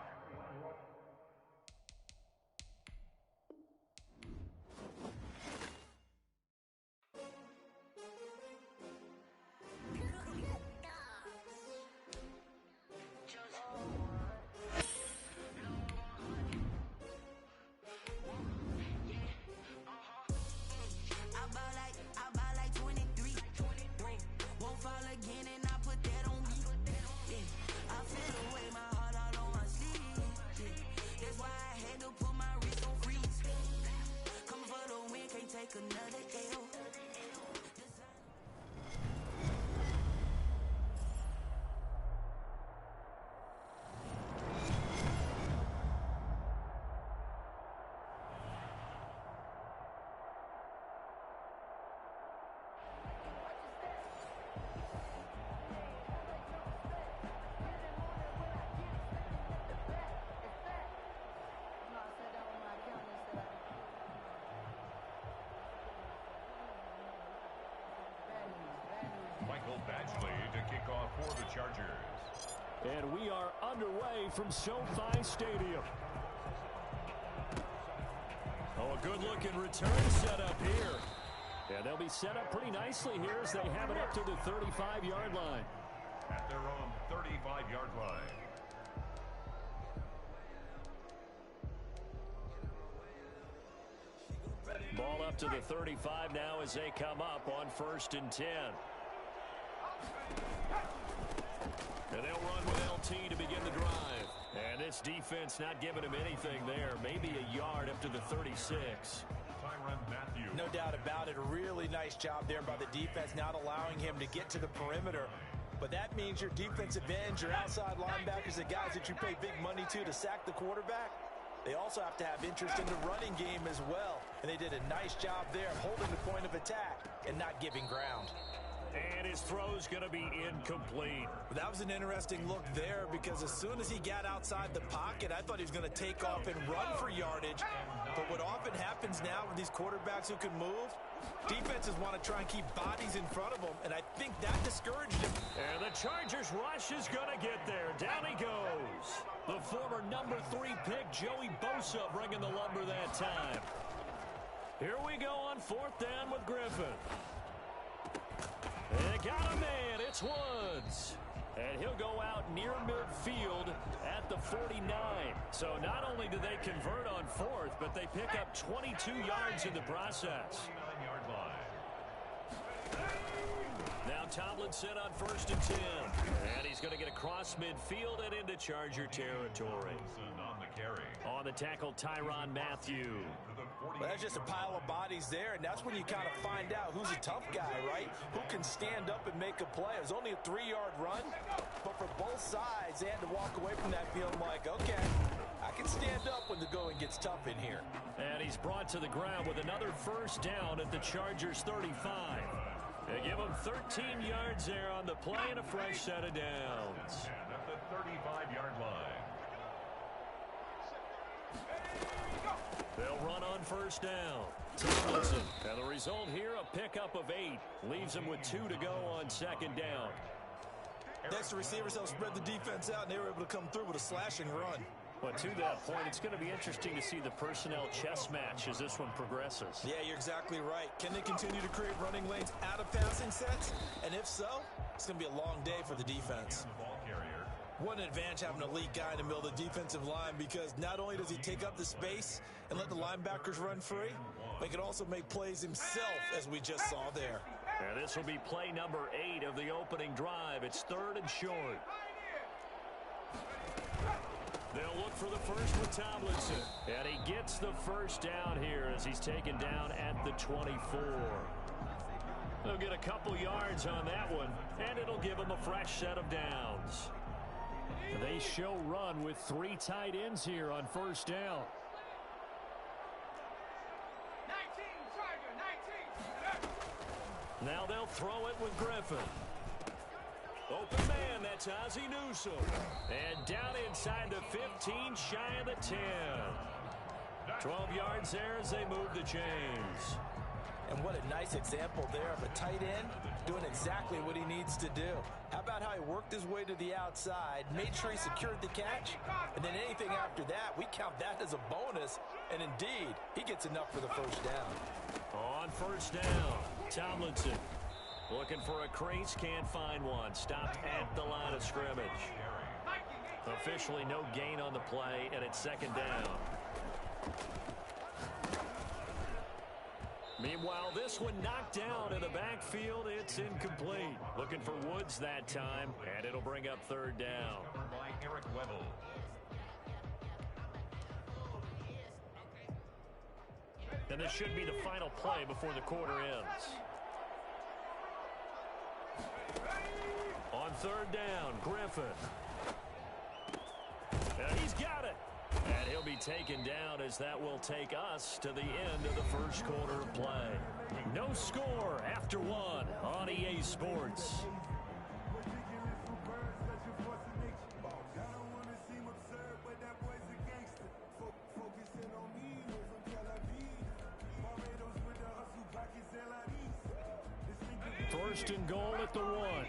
Michael Badgley to kick off for the Chargers. And we are underway from SoFi Stadium. Oh, a good-looking return set up here. Yeah, they'll be set up pretty nicely here as they have it up to the 35-yard line. At their own 35-yard line. Ball up to the 35 now as they come up on 1st and 10. And they'll run with LT to begin the drive. And this defense not giving him anything there. Maybe a yard up to the 36. Tyrann Mathieu. No doubt about it. A really nice job there by the defense, not allowing him to get to the perimeter. But that means your defensive ends, your outside linebackers, the guys that you pay big money to sack the quarterback, they also have to have interest in the running game as well. And they did a nice job there holding the point of attack and not giving ground. And his throw's going to be incomplete. That was an interesting look there because as soon as he got outside the pocket, I thought he was going to take off and run for yardage. But what often happens now with these quarterbacks who can move, defenses want to try and keep bodies in front of them, and I think that discouraged him. And the Chargers rush is going to get there. Down he goes. The former number 3 pick, Joey Bosa, bringing the lumber that time. Here we go on 4th down with Griffin. And got a man. It's Woods. And he'll go out near midfield at the 49. So not only do they convert on 4th, but they pick up 22 yards in the process. 9-yard line. Now Tomlinson on 1st and 10. And he's going to get across midfield and into Charger territory. On the carry. On the tackle, Tyrann Mathieu. Well, that's just a pile of bodies there, and that's when you kind of find out who's a tough guy, right? Who can stand up and make a play. It was only a 3-yard run, but for both sides, they had to walk away from that feeling like, okay, I can stand up when the going gets tough in here. And he's brought to the ground with another 1st down at the Chargers 35. They give him 13 yards there on the play and a fresh set of downs. And at the 35-yard line. They'll run on 1st down. Tomlinson. And the result here, a pickup of 8. Leaves them with 2 to go on 2nd down. Next, the receivers helped spread the defense out, and they were able to come through with a slashing run. But to that point, it's going to be interesting to see the personnel chess match as this one progresses. Yeah, you're exactly right. Can they continue to create running lanes out of passing sets? And if so, it's going to be a long day for the defense. One advantage having an elite guy in the middle of the defensive line, because not only does he take up the space and let the linebackers run free, but he can also make plays himself, as we just saw there. And this will be play number 8 of the opening drive. It's 3rd and short. They'll look for the first with Tomlinson. And he gets the first down here as he's taken down at the 24. They'll get a couple yards on that one, and it'll give them a fresh set of downs. They show run with 3 tight ends here on first down. 19, Tiger, 19. Now they'll throw it with Griffin. Open man, that's Ozzie Newsome. And down inside the 15, shy of the 10. 12 yards there as they move the chains. And what a nice example there of a tight end doing exactly what he needs to do. How about how he worked his way to the outside, made sure he secured the catch, and then anything after that, we count that as a bonus. And indeed, he gets enough for the first down. On first down, Tomlinson looking for a crease, can't find one. Stopped at the line of scrimmage. Officially no gain on the play, and it's 2nd down. Meanwhile, this one knocked down in the backfield. It's incomplete. Looking for Woods that time, and it'll bring up 3rd down. By Eric Weddle. And this should be the final play before the quarter ends. On 3rd down, Griffin. And he's got it. And he'll be taken down as that will take us to the end of the first quarter of play. No score after 1 on EA Sports. First and goal at the 1.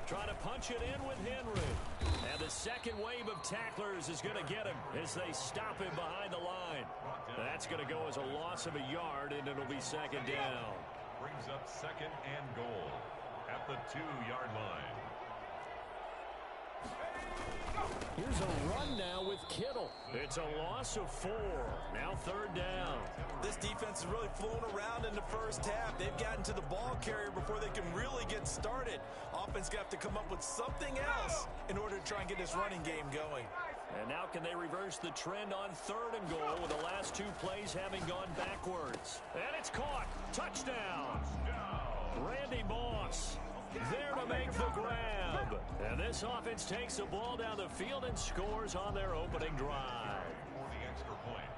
Trying to punch it in with Henry. And the second wave of tacklers is going to get him as they stop him behind the line. That's going to go as a loss of a yard, and it'll be 2nd down. Brings up 2nd and goal at the 2-yard line. Here's a run now with Kittle. It's a loss of 4. Now 3rd down. This defense is really flown around in the first half. They've gotten to the ball carrier before they can really get started. Offense going to have to come up with something else in order to try and get this running game going. And now can they reverse the trend on 3rd and goal with the last 2 plays having gone backwards. And it's caught. Touchdown. Randy Moss there to make the grab. And this offense takes the ball down the field and scores on their opening drive. For the extra point.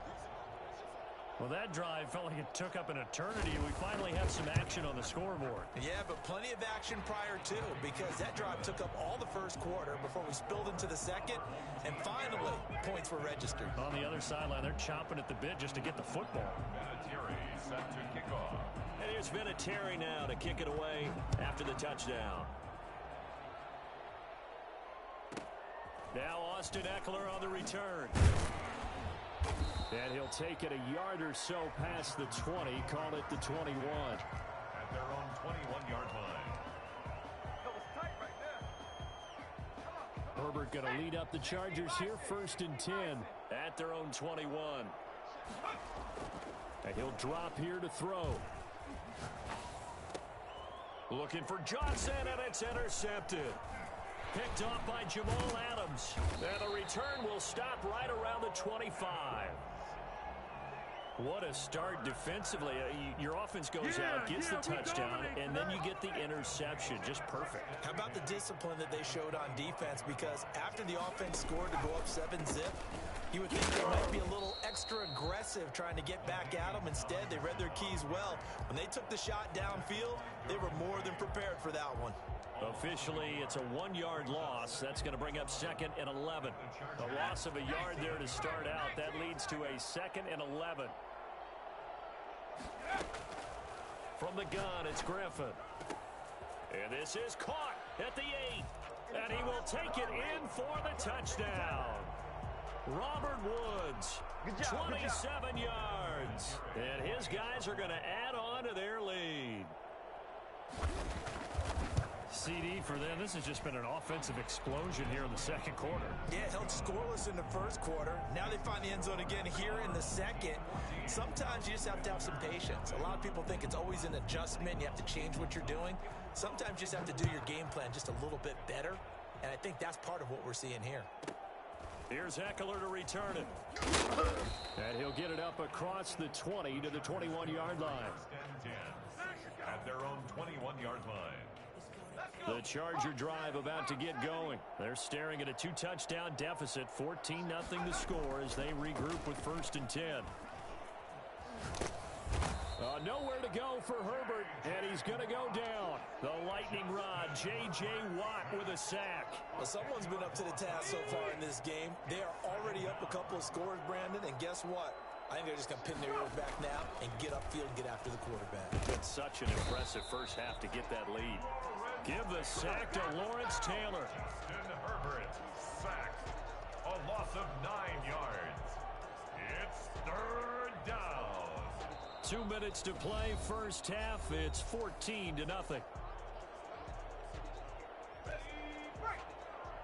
Well, that drive felt like it took up an eternity. We finally have some action on the scoreboard. Yeah, but plenty of action prior to, because that drive took up all the first quarter before we spilled into the second, and finally, points were registered. On the other sideline, they're chomping at the bit just to get the football. Vinatieri set to kick off. And here's Vinatieri now to kick it away after the touchdown. Now Austin Eckler on the return. And he'll take it a yard or so past the 20, call it the 21. At their own 21-yard line. Herbert going to lead up the Chargers here, 1st and 10 at their own 21. And he'll drop here to throw. Looking for Johnson, and it's intercepted. Picked off by Jamal Adams. And the return will stop right around the 25. What a start defensively. Your offense goes out, gets the touchdown, and then you get the interception. Just perfect. How about the discipline that they showed on defense? Because after the offense scored to go up 7-zip, you would think they might be a little extra aggressive trying to get back at them. Instead, they read their keys well. When they took the shot downfield, they were more than prepared for that one. Officially, it's a 1-yard loss. That's going to bring up 2nd and 11. A loss of a yard there to start out. That leads to a 2nd and 11. From the gun, it's Griffin. And this is caught at the 8. And he will take it in for the touchdown. Robert Woods, 27 yards. And his guys are going to add on to their lead. CD for them. This has just been an offensive explosion here in the second quarter. Yeah, held scoreless in the first quarter. Now they find the end zone again here in the second. Sometimes you just have to have some patience. A lot of people think it's always an adjustment. You have to change what you're doing. Sometimes you just have to do your game plan just a little bit better. And I think that's part of what we're seeing here. Here's Ekeler to return it. And he'll get it up across the 20 to the 21-yard line. At their own 21-yard line. The Charger drive about to get going. They're staring at a 2-touchdown deficit, 14-0 the score as they regroup with 1st and 10. Nowhere to go for Herbert, and he's going to go down. The lightning rod, J.J. Watt with a sack. Well, someone's been up to the task so far in this game. They are already up a couple of scores, Brandon, and guess what? I think they're just going to pin their ears back now and get upfield and get after the quarterback. It's such an impressive first half to get that lead. Give the sack to Lawrence Taylor. Justin Herbert sacked. A loss of 9 yards. It's 3rd down. 2 minutes to play first half. It's 14-0.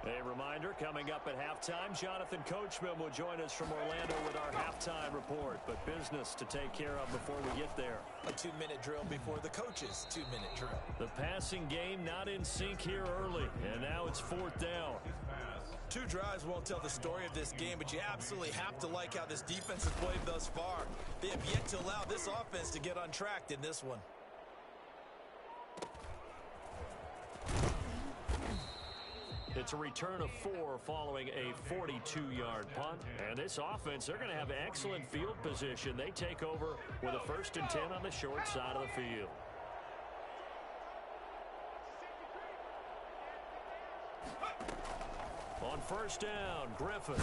A reminder, coming up at halftime, Jonathan Coachman will join us from Orlando with our halftime report. But business to take care of before we get there. A 2-minute drill before the coach's 2-minute drill. The passing game not in sync here early, and now it's 4th down. 2 drives won't tell the story of this game, but you absolutely have to like how this defense has played thus far. They have yet to allow this offense to get untracked in this one. It's a return of 4 following a 42-yard punt. And this offense, they're going to have excellent field position. They take over with a 1st and 10 on the short side of the field. On 1st down, Griffin.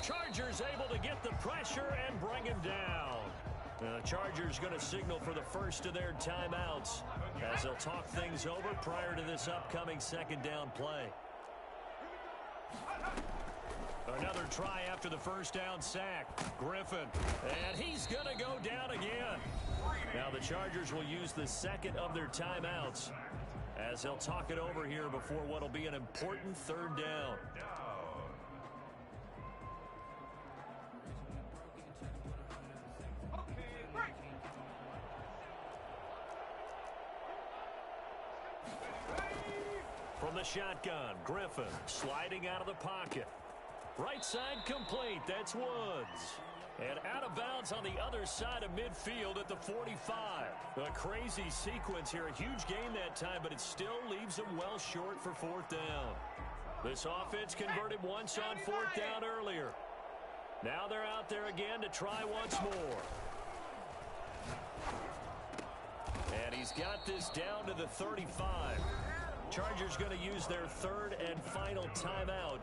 Chargers able to get the pressure and bring him down. The Chargers going to signal for the first of their timeouts as they'll talk things over prior to this upcoming 2nd down play. Another try after the 1st down sack. Griffin, and he's going to go down again. Now the Chargers will use the 2nd of their timeouts as they'll talk it over here before what will be an important 3rd down. From the shotgun, Griffin sliding out of the pocket. Right side complete. That's Woods. And out of bounds on the other side of midfield at the 45. A crazy sequence here. A huge gain that time, but it still leaves them well short for 4th down. This offense converted once on 4th down earlier. Now they're out there again to try once more. And he's got this down to the 35. Chargers going to use their 3rd and final timeout.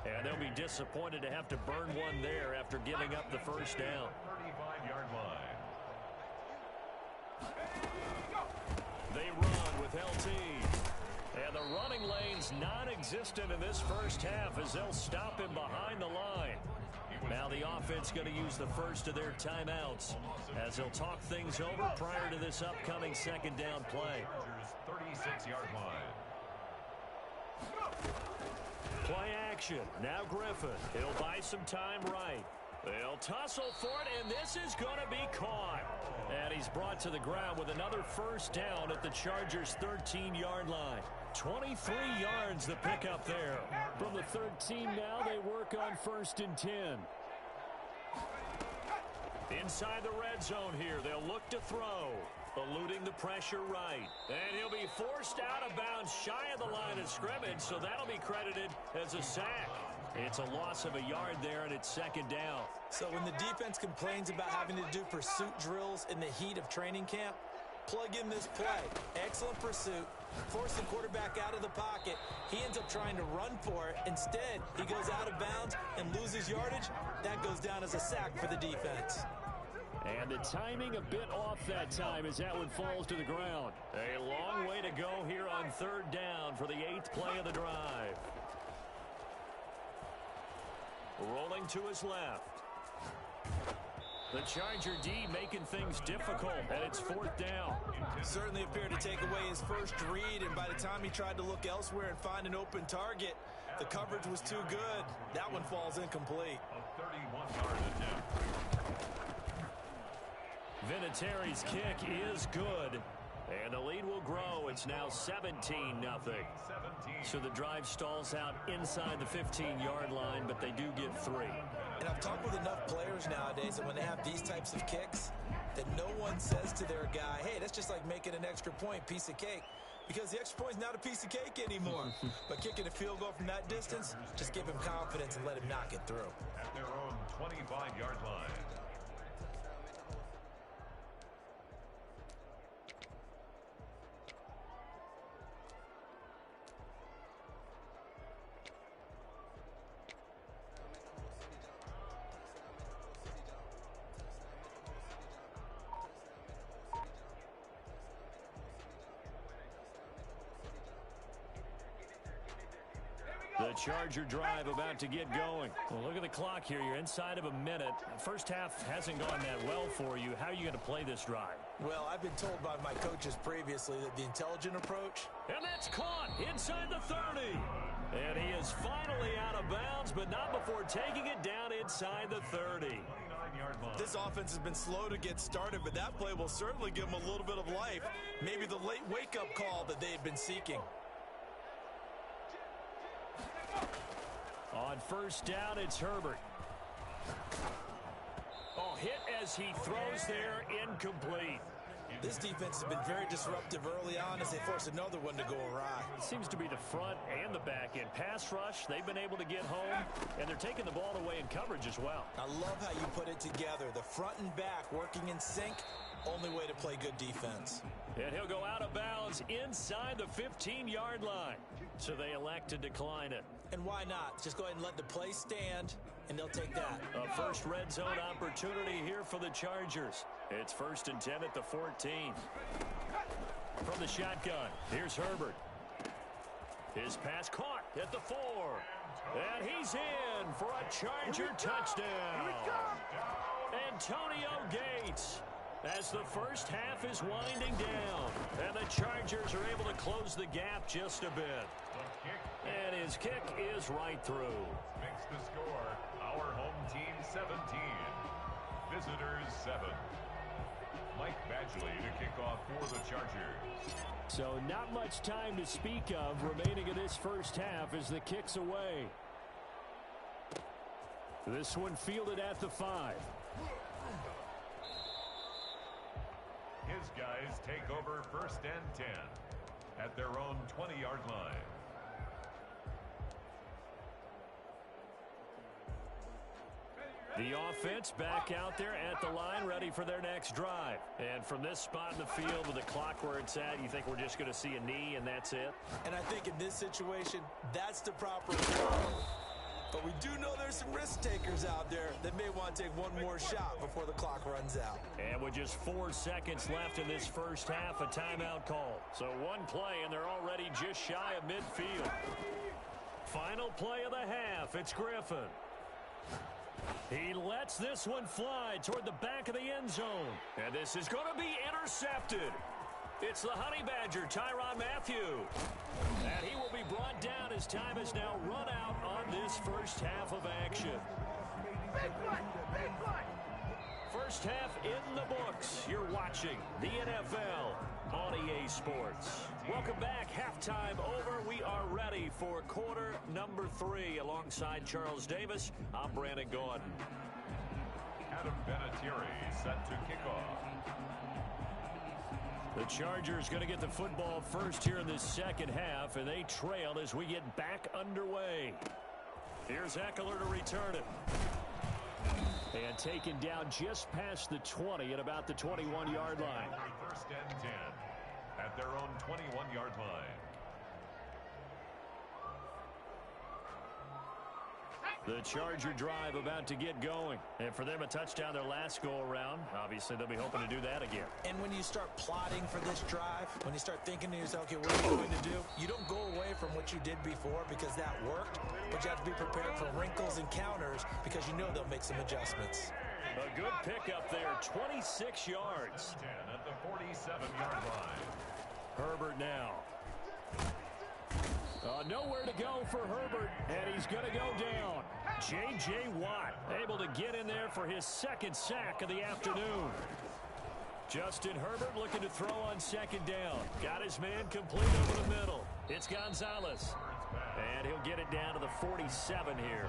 And they'll be disappointed to have to burn one there after giving up the 1st down. 35-yard line. They run with LT. And the running lane's non-existent in this first half as they'll stop him behind the line. Now the offense going to use the first of their timeouts as they'll talk things over prior to this upcoming 2nd down play. 36-yard line. Play action. Now Griffin. He'll buy some time right. They'll tussle for it, and this is going to be caught. And he's brought to the ground with another 1st down at the Chargers' 13-yard line. 23 yards the pickup there. From the 13 now, they work on 1st and 10. Inside the red zone here, they'll look to throw. Eluding the pressure right. And he'll be forced out of bounds shy of the line of scrimmage, so that'll be credited as a sack. It's a loss of a yard there, and it's 2nd down. So when the defense complains about having to do pursuit drills in the heat of training camp, plug in this play. Excellent pursuit. Force the quarterback out of the pocket. He ends up trying to run for it. Instead, he goes out of bounds and loses yardage. That goes down as a sack for the defense. And the timing a bit off that time as that one falls to the ground. A long way to go here on third down for the 8th play of the drive. Rolling to his left. The Charger D making things difficult, and it's 4th down. Certainly appeared to take away his first read, and by the time he tried to look elsewhere and find an open target, the coverage was too good. That one falls incomplete. A 31-yard attempt. Vinatieri's kick is good, and the lead will grow. It's now 17-0. So the drive stalls out inside the 15-yard line, but they do get 3. And I've talked with enough players nowadays that when they have these types of kicks, that no one says to their guy, hey, that's just like making an extra point, piece of cake. Because the extra point is not a piece of cake anymore. But kicking a field goal from that distance, just give him confidence and let him knock it through. At their own 25-yard line. The Charger drive about to get going. Well, look at the clock here. You're inside of a minute. First half hasn't gone that well for you. How are you going to play this drive? Well, I've been told by my coaches previously that the intelligent approach. And that's caught inside the 30. And he is finally out of bounds, but not before taking it down inside the 30. 29-yard line. This offense has been slow to get started, but that play will certainly give them a little bit of life. Maybe the late wake-up call that they had been seeking. On first down, it's Herbert. Oh, hit as he throws there, incomplete. This defense has been very disruptive early on as they force another one to go awry. It seems to be the front and the back end. Pass rush, they've been able to get home, and they're taking the ball away in coverage as well. I love how you put it together. The front and back working in sync, only way to play good defense. And he'll go out of bounds inside the 15-yard line. So they elect to decline it. And why not? Just go ahead and let the play stand, and they'll take that. A first red zone opportunity here for the Chargers. It's 1st and 10 at the 14. From the shotgun, here's Herbert. His pass caught at the 4. And he's in for a Charger touchdown. Antonio Gates. As the first half is winding down, and the Chargers are able to close the gap just a bit. And his kick is right through. Makes the score. Our home team 17. Visitors 7. Mike Badgley to kick off for the Chargers. So not much time to speak of remaining in this first half as the kick's away. This one fielded at the 5. His guys take over 1st and 10 at their own 20-yard line. The offense back out there at the line, ready for their next drive. And from this spot in the field with the clock where it's at, you think we're just going to see a knee and that's it? And I think in this situation, that's the proper approach. But we do know there's some risk takers out there that may want to take one more shot before the clock runs out. And with just 4 seconds left in this first half, a timeout call. So one play, and they're already just shy of midfield. Final play of the half, it's Griffin. He lets this one fly toward the back of the end zone. And this is going to be intercepted. It's the Honey Badger, Tyrann Mathieu. And he will be brought down as time has now run out on this first half of action. First half in the books. You're watching the NFL on EA Sports. Welcome back. Halftime over. We are ready for quarter number 3. Alongside Charles Davis, I'm Brandon Gaudin. Adam Vinatieri set to kick off. The Chargers going to get the football first here in this second half, and they trail as we get back underway. Here's Ekeler to return it. And taken down just past the 20 at about the 21-yard line. 1st and 10 at their own 21-yard line. The Charger drive about to get going. And for them, a touchdown their last go-around. Obviously, they'll be hoping to do that again. And when you start plotting for this drive, when you start thinking to yourself, okay, what are you going to do? You don't go away from what you did before because that worked, but you have to be prepared for wrinkles and counters because you know they'll make some adjustments. A good pickup there, 26 yards. 10 at the 47-yard line. Herbert now. Nowhere to go for Herbert, and he's going to go down. J.J. Watt able to get in there for his second sack of the afternoon. Justin Herbert looking to throw on second down. Got his man complete over the middle. It's Gonzalez. And he'll get it down to the 47 here.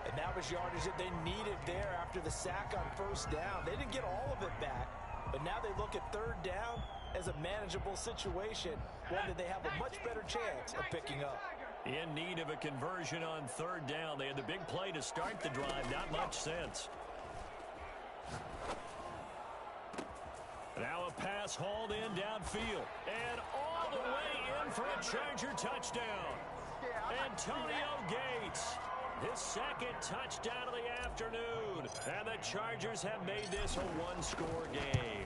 And that was yardage that they needed there after the sack on first down. They didn't get all of it back, but now they look at third down as a manageable situation, one that they have a much better chance of picking up. In need of a conversion on third down. They had the big play to start the drive. Not much sense. Now a pass hauled in downfield. And all the way in for a Charger touchdown. Antonio Gates. His second touchdown of the afternoon. And the Chargers have made this a one-score game.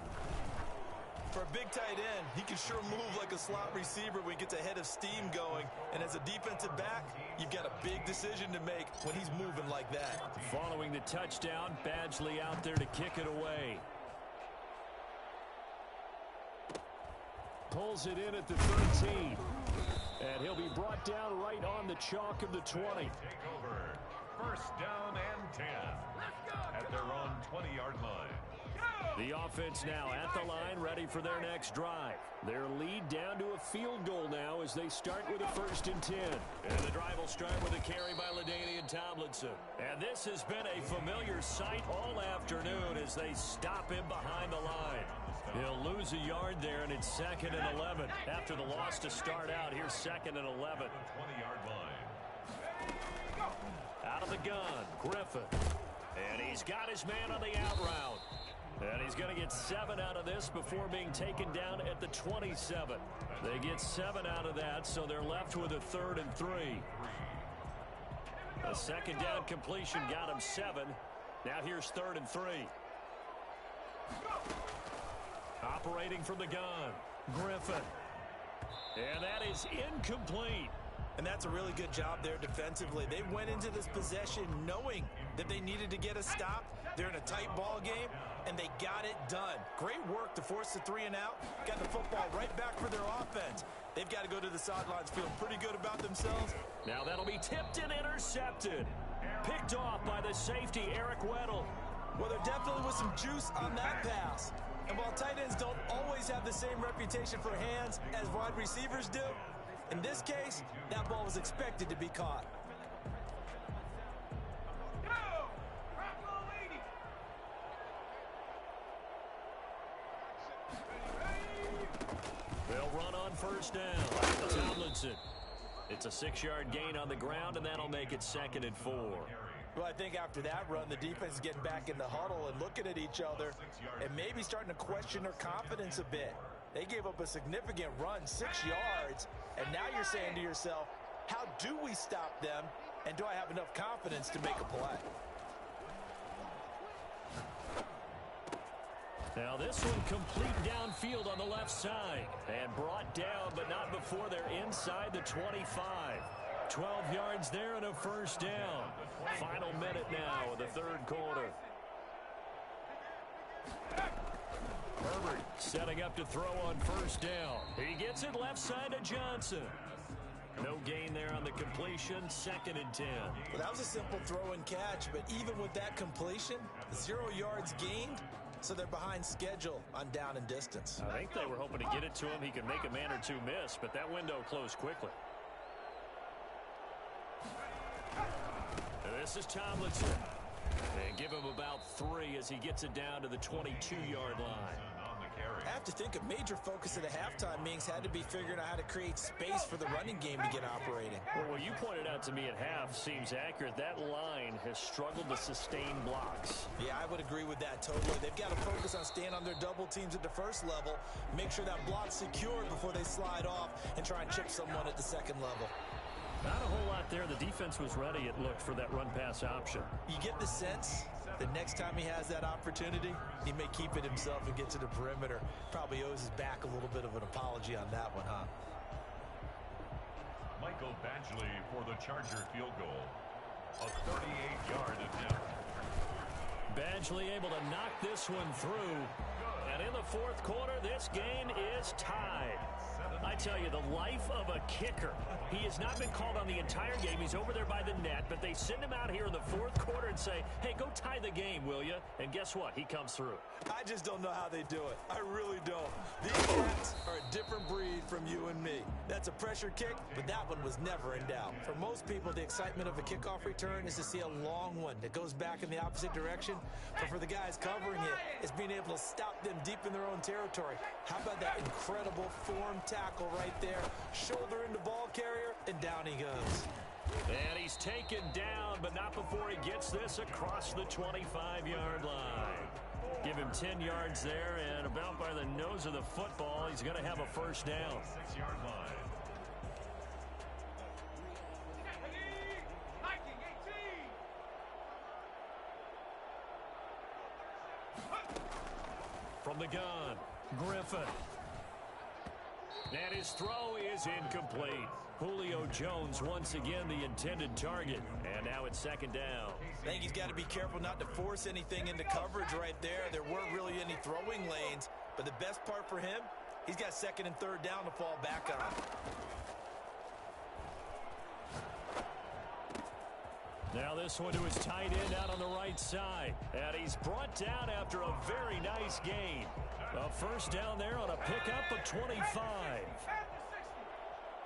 For a big tight end, he can sure move like a slot receiver when he gets a head of steam going. And as a defensive back, you've got a big decision to make when he's moving like that. Following the touchdown, Badgley out there to kick it away. Pulls it in at the 13. And he'll be brought down right on the chalk of the 20. Take over. First down and 10 at their own 20-yard line. The offense now at the line, ready for their next drive. Their lead down to a field goal now as they start with a 1st and 10. And the drive will start with a carry by LaDainian Tomlinson. And this has been a familiar sight all afternoon as they stop him behind the line. He'll lose a yard there, and it's 2nd and 11. After the loss to start out, here's 2nd and 11. 20-yard line. Out of the gun, Griffin. And he's got his man on the out route. And he's going to get 7 out of this before being taken down at the 27. They get 7 out of that, so they're left with a 3rd and 3. A second down completion got him 7. Now here's 3rd and 3. Operating from the gun, Griffin. And that is incomplete. And that's a really good job there defensively. They went into this possession knowing that they needed to get a stop. They're in a tight ball game, and they got it done. Great work to force the 3 and out. Got the football right back for their offense. They've got to go to the sidelines feeling pretty good about themselves. Now that'll be tipped and intercepted. Picked off by the safety, Eric Weddle. Well, there definitely was some juice on that pass. And while tight ends don't always have the same reputation for hands as wide receivers do, in this case, that ball was expected to be caught. They'll run on first down. Tomlinson. It's a 6-yard gain on the ground, and that'll make it 2nd and 4. Well, I think after that run, the defense is getting back in the huddle and looking at each other and maybe starting to question their confidence a bit. They gave up a significant run, 6 yards, and now you're saying to yourself, how do we stop them, and do I have enough confidence to make a play? Now this one complete downfield on the left side and brought down, but not before they're inside the 25. 12 yards there and a 1st down. Final minute now of the 3rd quarter. Herbert setting up to throw on 1st down. He gets it left side to Johnson. No gain there on the completion, 2nd and 10. Well, that was a simple throw and catch, but even with that completion, 0 yards gained, so they're behind schedule on down and distance. I think they were hoping to get it to him. He could make a man or two miss, but that window closed quickly. This is Tomlinson. And give him about 3 as he gets it down to the 22-yard line. I have to think a major focus of the halftime meetings had to be figuring out how to create space for the running game to get operating. Well, what you pointed out to me at half seems accurate. That line has struggled to sustain blocks. Yeah, I would agree with that totally. They've got to focus on staying on their double teams at the first level, make sure that block's secured before they slide off and try and chip someone at the second level. Not a whole lot there. The defense was ready, it looked, for that run-pass option. You get the sense that next time he has that opportunity, he may keep it himself and get to the perimeter. Probably owes his back a little bit of an apology on that one, huh? Michael Badgley for the Charger field goal. A 38-yard attempt. Badgley able to knock this one through. And in the fourth quarter, this game is tied. I tell you, the life of a kicker. He has not been called on the entire game. He's over there by the net, but they send him out here in the fourth quarter and say, hey, go tie the game, will you? And guess what? He comes through. I just don't know how they do it. I really don't. These cats are a different breed from you and me. That's a pressure kick, but that one was never in doubt. For most people, the excitement of a kickoff return is to see a long one that goes back in the opposite direction. But for the guys covering it, it's being able to stop them deep in their own territory. How about that incredible form tackle right there? Shoulder into ball carrier, and down he goes. And he's taken down, but not before he gets this across the 25-yard line. Give him 10 yards there, and about by the nose of the football, he's going to have a first down. 6-yard line. From the gun, Griffin. And his throw is incomplete. Julio Jones once again the intended target. And now it's second down. I think he's got to be careful not to force anything into coverage right there. There weren't really any throwing lanes. But the best part for him, he's got second and third down to fall back on. Now this one to his tight end out on the right side. And he's brought down after a very nice gain. A first down there on a pickup of 25.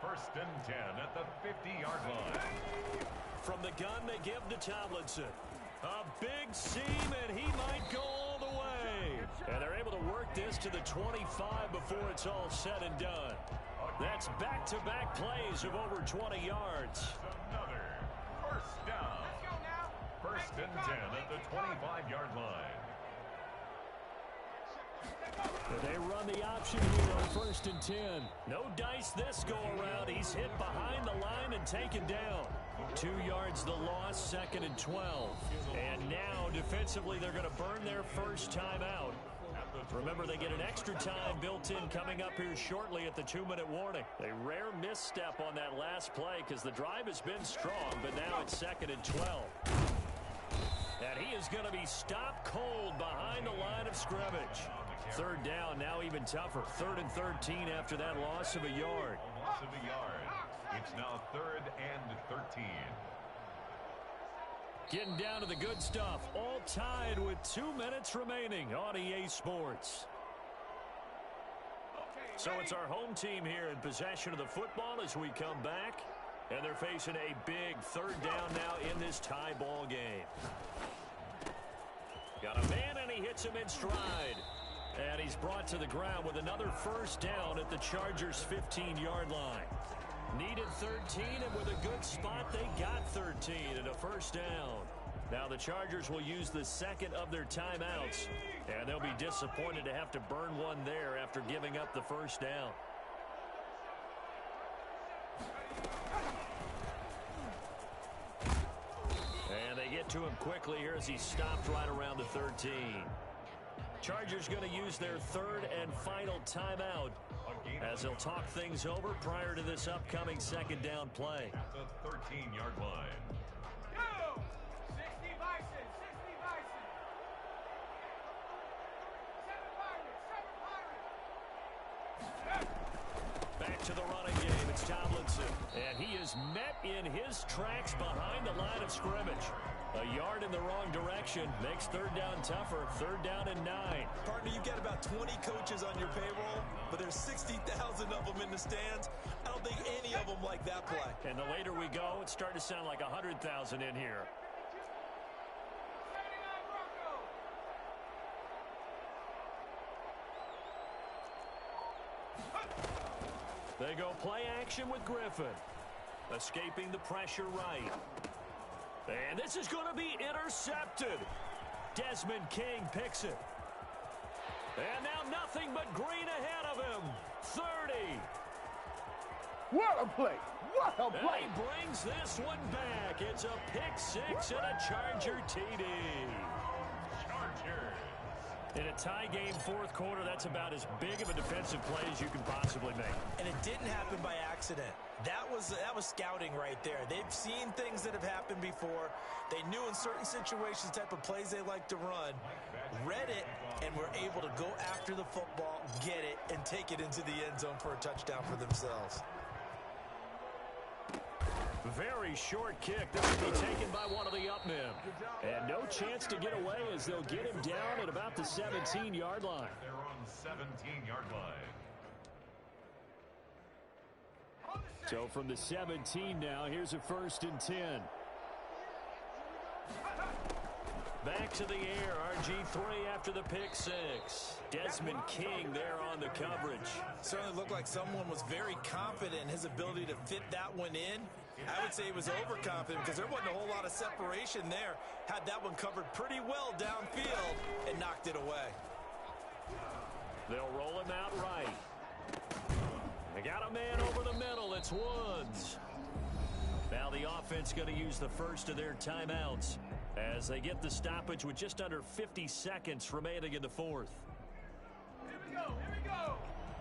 First and 10 at the 50-yard line. From the gun, they give to Tomlinson. A big seam, and he might go all the way. And they're able to work this to the 25 before it's all said and done. That's back-to-back plays of over 20 yards. Another first down. First and 10 at the 25-yard line. But they run the option here on first and 10. No dice this go-around. He's hit behind the line and taken down. 2 yards the loss, second and 12. And now, defensively, they're going to burn their first time out. Remember, they get an extra time built in coming up here shortly at the 2-minute warning. A rare misstep on that last play because the drive has been strong, but now it's second and 12. And he is going to be stopped cold behind the line of scrimmage. Third down, now even tougher. Third and 13 after that loss of a yard. Loss of a yard. It's now third and 13. Getting down to the good stuff. All tied with 2 minutes remaining on EA Sports. So it's our home team here in possession of the football as we come back. And they're facing a big third down now in this tie ball game. Got a man, and he hits him in stride. And he's brought to the ground with another first down at the Chargers' 15-yard line. Needed 13, and with a good spot, they got 13 and a first down. Now the Chargers will use the second of their timeouts, and they'll be disappointed to have to burn one there after giving up the first down. And they get to him quickly here as he stopped right around the 13. Chargers going to use their third and final timeout as they'll talk things over prior to this upcoming second down play. At the 13-yard line. Go! 60 Bison, 60 Bison. 7 Pirates, 7 Pirates. Back to the running game. It's Tomlinson. And he is met in his tracks behind the line of scrimmage. A yard in the wrong direction makes third down tougher. Third down and 9. Partner, you've got about 20 coaches on your payroll, but there's 60,000 of them in the stands. I don't think any of them like that play. And the later we go, it's starting to sound like 100,000 in here. 79 Broncos. They go play action with Griffin. Escaping the pressure right. And this is going to be intercepted. Desmond King picks it. And now nothing but green ahead of him. 30. What a play! What a And play! he brings this one back. It's a pick six and a Charger TD. Chargers. In a tie game fourth quarter, that's about as big of a defensive play as you can possibly make. And it didn't happen by accident. That was scouting right there. They've seen things that have happened before. They knew in certain situations the type of plays they like to run, read it, and were able to go after the football, get it, and take it into the end zone for a touchdown for themselves. Very short kick. This will be taken by one of the up men. And no chance to get away as they'll get him down at about the 17-yard line. They're on the 17-yard line. So from the 17 now, here's a 1st and 10. Back to the air, RG3 after the pick six. Desmond King there on the coverage. Certainly looked like someone was very confident in his ability to fit that one in. I would say he was overconfident because there wasn't a whole lot of separation there. Had that one covered pretty well downfield and knocked it away. They'll roll him out right. They got a man over the middle. It's Woods. Now the offense going to use the first of their timeouts as they get the stoppage with just under 50 seconds remaining in the fourth. Here we go, here we go.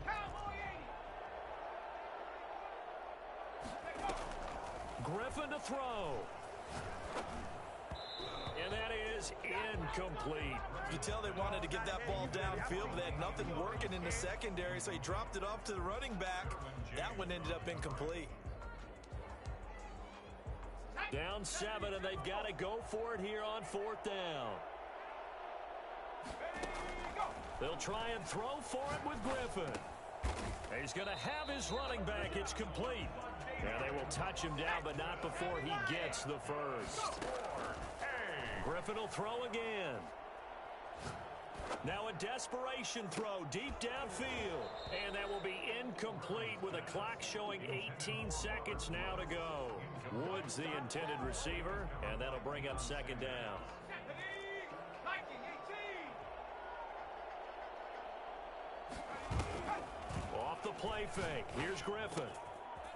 Cowboy 80. Griffin to throw. And that is incomplete. You tell they wanted to get that ball downfield, but they had nothing working in the secondary, so he dropped it off to the running back. That one ended up incomplete. Down 7, and they've got to go for it here on 4th down. They'll try and throw for it with Griffin. He's going to have his running back. It's complete. And they will touch him down, but not before he gets the first. Griffin will throw again. Now a desperation throw deep downfield. And that will be incomplete with a clock showing 18 seconds now to go. Woods the intended receiver, and that'll bring up 2nd down. Off the play fake. Here's Griffin.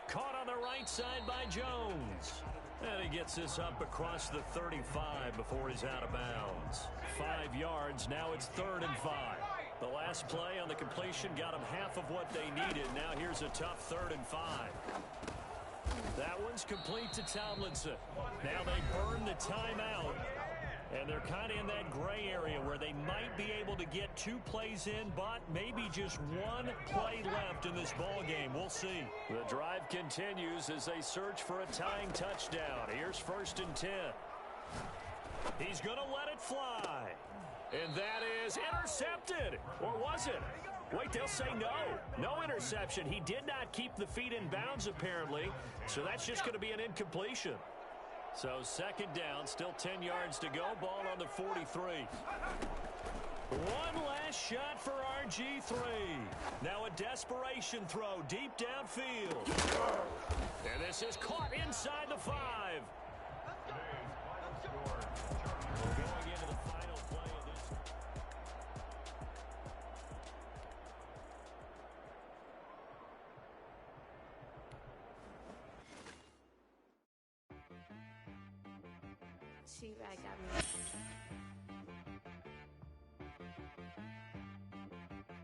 Caught on the right side by Jones. And he gets this up across the 35 before he's out of bounds. 5 yards. Now it's 3rd and 5. The last play on the completion got them half of what they needed. Now here's a tough 3rd and 5. That one's complete to Tomlinson. Now they burn the timeout. And they're kind of in that gray area where they might be able to get 2 plays in, but maybe just 1 play left in this ball game. We'll see. The drive continues as they search for a tying touchdown. Here's 1st and 10. He's going to let it fly. And that is intercepted. Or was it? Wait, they'll say no. No interception. He did not keep the feet in bounds, apparently. So that's just going to be an incompletion. So 2nd down, still 10 yards to go. Ball on the 43. One last shot for RG3. Now a desperation throw deep downfield. And this is caught inside the 5. Going into the final play of this. She got me.